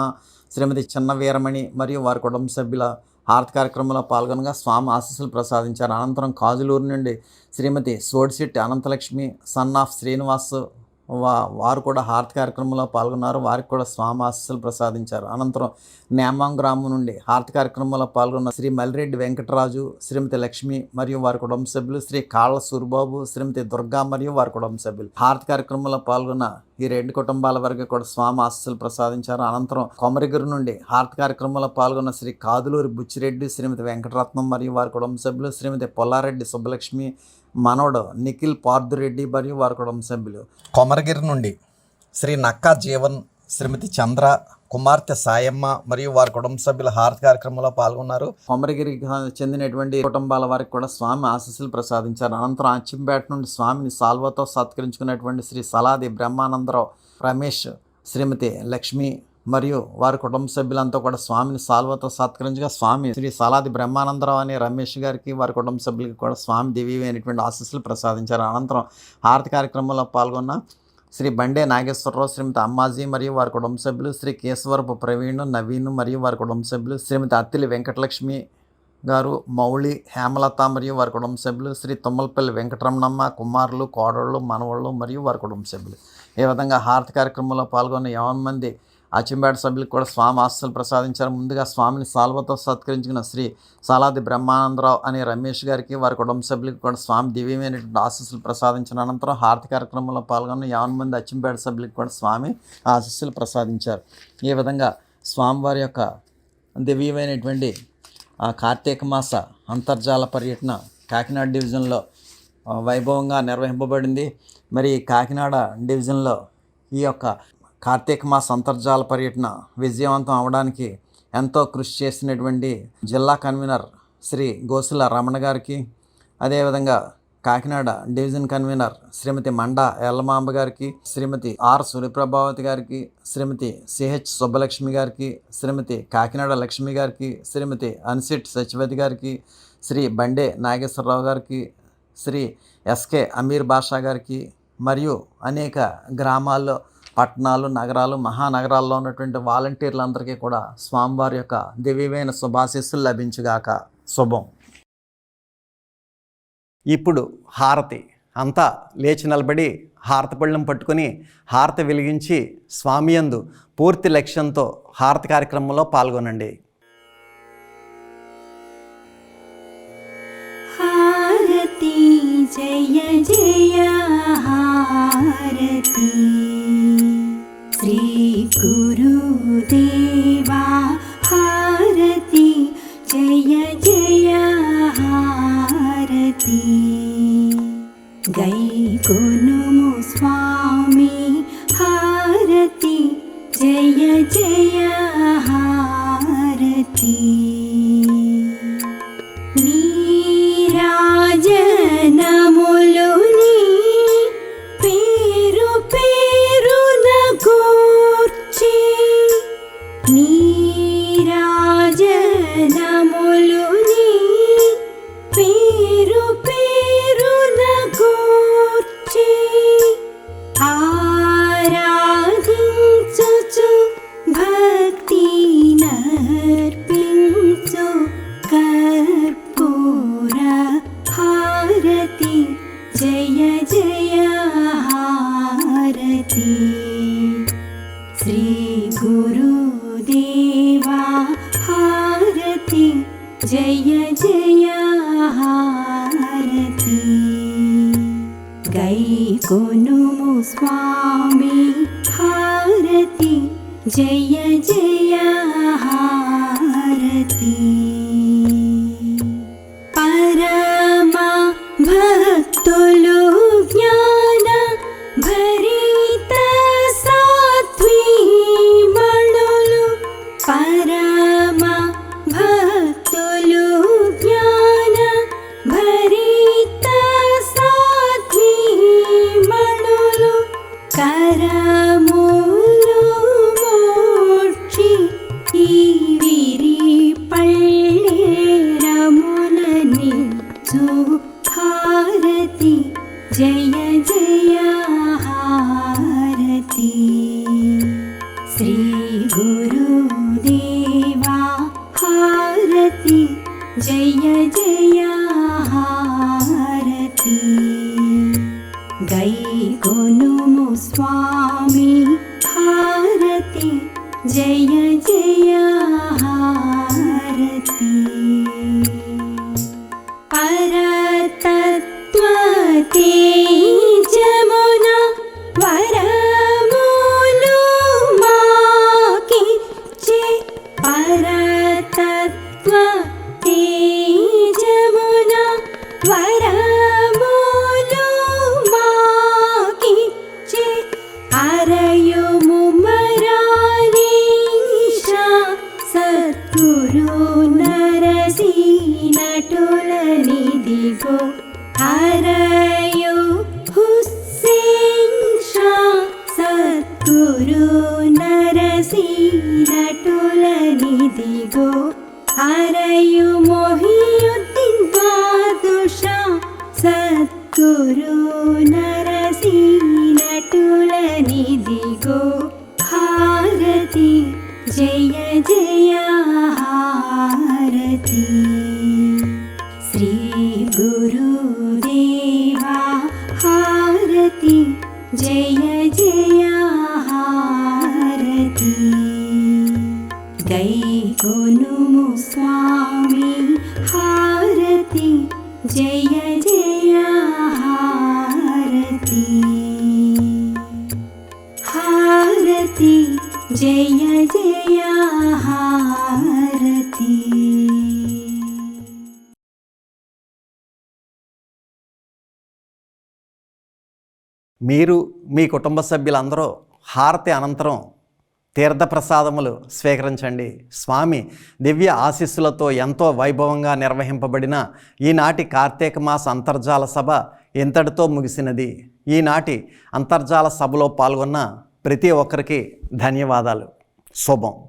శ్రీమతి చిన్న వీరమణి మరియు వారి కుటుంబ సభ్యుల హారతి కార్యక్రమంలో పాల్గొనగా స్వామి ఆశీస్సులు ప్రసాదించారు. అనంతరం కాజులూరు నుండి శ్రీమతి సోడిశెట్టి అనంతలక్ష్మి, సన్ ఆఫ్ శ్రీనివాస్ వారు కూడా హారతి కార్యక్రమంలో పాల్గొన్నారు. వారికి కూడా స్వామి ఆశీస్సులు ప్రసాదించారు. అనంతరం నేమాం గ్రామం నుండి హారతి కార్యక్రమంలో పాల్గొన్న శ్రీ మల్లిరెడ్డి వెంకటరాజు, శ్రీమతి లక్ష్మి మరియు వారి కుటుంబ సభ్యులు, శ్రీ కాళ్ళ సూరిబాబు, శ్రీమతి దుర్గా మరియు వారి కుటుంబ సభ్యులు. హారతి కార్యక్రమంలో పాల్గొన్న ఈ 2 కుటుంబాల వరకు కూడా స్వామి ఆశీస్సులు ప్రసాదించారు. అనంతరం కొమరిగిరి నుండి హారతి కార్యక్రమంలో పాల్గొన్న శ్రీ కాదులూరి బుచ్చిరెడ్డి, శ్రీమతి వెంకటరత్నం మరియు వారి కుటుంబ సభ్యులు, శ్రీమతి పొల్లారెడ్డి సుబ్బలక్ష్మి, మనోడు నిఖిల్ పార్దురెడ్డి మరియు వారి కుటుంబ సభ్యులు. కొమరగిరి నుండి శ్రీ నక్కా జీవన్, శ్రీమతి చంద్ర, కుమార్తె సాయమ్మ మరియు వారి కుటుంబ సభ్యుల హారతి కార్యక్రమంలో పాల్గొన్నారు. కొమరగిరికి చెందినటువంటి కుటుంబాల వారికి కూడా స్వామి ఆశీస్సులు ప్రసాదించారు. అనంతరం అచ్చంపేట నుండి స్వామిని సాల్వతో సత్కరించుకున్నటువంటి శ్రీ సలాది బ్రహ్మానందరావు, రమేష్, శ్రీమతి లక్ష్మి మరియు వారి కుటుంబ సభ్యులంతా కూడా స్వామిని సాల్వతో సత్కరించగా స్వామి శ్రీ సలాది బ్రహ్మానందరావు అనే రమేష్ గారికి, వారి కుటుంబ సభ్యులకి కూడా స్వామి దివ్యమైనటువంటి ఆశీస్సులు ప్రసాదించారు. అనంతరం హారతి కార్యక్రమంలో పాల్గొన్న శ్రీ బండే నాగేశ్వరరావు, శ్రీమతి అమ్మాజీ మరియు వారి కుటుంబ సభ్యులు, శ్రీ కేశవరపు ప్రవీణ్, నవీన్ మరియు వారి కుటుంబ సభ్యులు, శ్రీమతి అత్తిలి వెంకటలక్ష్మి గారు, మౌళి, హేమలత మరియు వారి కుటుంబ సభ్యులు, శ్రీ తుమ్మలపల్లి వెంకటరమణమ్మ, కుమారులు, కోడళ్ళు, మనవళ్ళు మరియు వారి కుటుంబ సభ్యులు. ఈ విధంగా హారతి కార్యక్రమంలో పాల్గొన్న 50 మంది అచ్చంపేట సభ్యులకు కూడా స్వామి ఆశీస్సులు ప్రసాదించారు. ముందుగా స్వామిని సాల్వతో సత్కరించిన శ్రీ సాలాది బ్రహ్మానందరావు అనే రమేష్ గారికి, వారి కుటుంబ సభ్యులకు కూడా స్వామి దివ్యమైనటువంటి ఆశీస్సులు ప్రసాదించిన అనంతరం హారతి కార్యక్రమంలో పాల్గొన్న 50 మంది అచ్చంపేట సభ్యులకు కూడా స్వామి ఆశీస్సులు ప్రసాదించారు. ఈ విధంగా స్వామివారి యొక్క దివ్యమైనటువంటి కార్తీక మాస అంతర్జాల పర్యటన కాకినాడ డివిజన్లో వైభవంగా నిర్వహింపబడింది. మరి కాకినాడ డివిజన్లో ఈ యొక్క కార్తీక మాస అంతర్జాల పర్యటన విజయవంతం అవడానికి ఎంతో కృషి చేసినటువంటి జిల్లా కన్వీనర్ శ్రీ గోసుల రమణ గారికి, అదేవిధంగా కాకినాడ డివిజన్ కన్వీనర్ శ్రీమతి మండా ఎల్లమాంబ గారికి, శ్రీమతి ఆర్ సూర్యప్రభావతి గారికి, శ్రీమతి సిహెచ్ సుబ్బలక్ష్మి గారికి, శ్రీమతి కాకినాడ లక్ష్మి గారికి, శ్రీమతి అన్సిట్ సచివతి గారికి, శ్రీ బండే నాగేశ్వరరావు గారికి, శ్రీ ఎస్కే అమీర్ బాషా గారికి మరియు అనేక గ్రామాల్లో పట్టణాలు, నగరాలు, మహానగరాల్లో ఉన్నటువంటి వాలంటీర్లందరికీ కూడా స్వామివారి యొక్క దివ్యమైన శుభాశీస్సులు లభించుగాక. శుభం. ఇప్పుడు హారతి. అంతా లేచి నిలబడి హారతి పళ్ళెం పట్టుకొని హారతి వెలిగించి స్వామి యందు పూర్తి లక్ష్యంతో హారతి కార్యక్రమంలో పాల్గొనండి. హారతి జయ జయ హారతి శ్రీ గురుదేవా హారతి జయ జయ హారతి గైకొనుము స్వామి హారతి జయ జయ హారతి నీరాజనములుని పేరు పేరున కూర్చి నీరాజనములుని పేరు పేరున కూర్చి ఆరాధించుచు భక్తి నర్పించు కర్పూర హారతి జయ జయ హారతి శ్రీ గురుదేవా హారతి జయ జయ హారతి గైకొనుము స్వామి హారతి జయ జయ హారతి పరమ భక్తులు జ్ఞాన భరిత సాత్వీమణులు పరమ భక్తులు జ్ఞాన భరిత సాత్వీమణులు కరములు మోక్షి ఈ విరి పళ్ళేరములని హారతి జయ జయ హారతి శ్రీ గురుదేవా హారతి జయ జయ హారతి గైకొనుము స్వామి హారతి జయ జయ హారతి పరతత్వతే జమున వరములు మాకిచ్చే పరతత్వతే జమున వరములు మాకిచ్చే అరయుము మరారీషా సద్గురు నరసీనటులనిదిగో అరయు హుస్సేన్ షా సద్గురు నరసీనటులనిదిగో అరయు మొహియుద్దీన్ బాదుషా సద్గురు నరసీనటులనిదిగో హారతి జయ జయ హారతి శ్రీ గురుదేవా హారతి జయ జయ హారతి గైకొనుము స్వామి హారతి జయ జయ హారతి హారతి జయ జయ హారతి. మీరు మీ కుటుంబ సభ్యులందరూ హారతి అనంతరం తీర్థప్రసాదములు స్వీకరించండి. స్వామి దివ్య ఆశీస్సులతో ఎంతో వైభవంగా నిర్వహింపబడిన ఈనాటి కార్తీక మాస అంతర్జాల సభ ఇంతటితో ముగిసినది. ఈనాటి అంతర్జాల సభలో పాల్గొన్న ప్రతి ఒక్కరికి ధన్యవాదాలు. శుభం.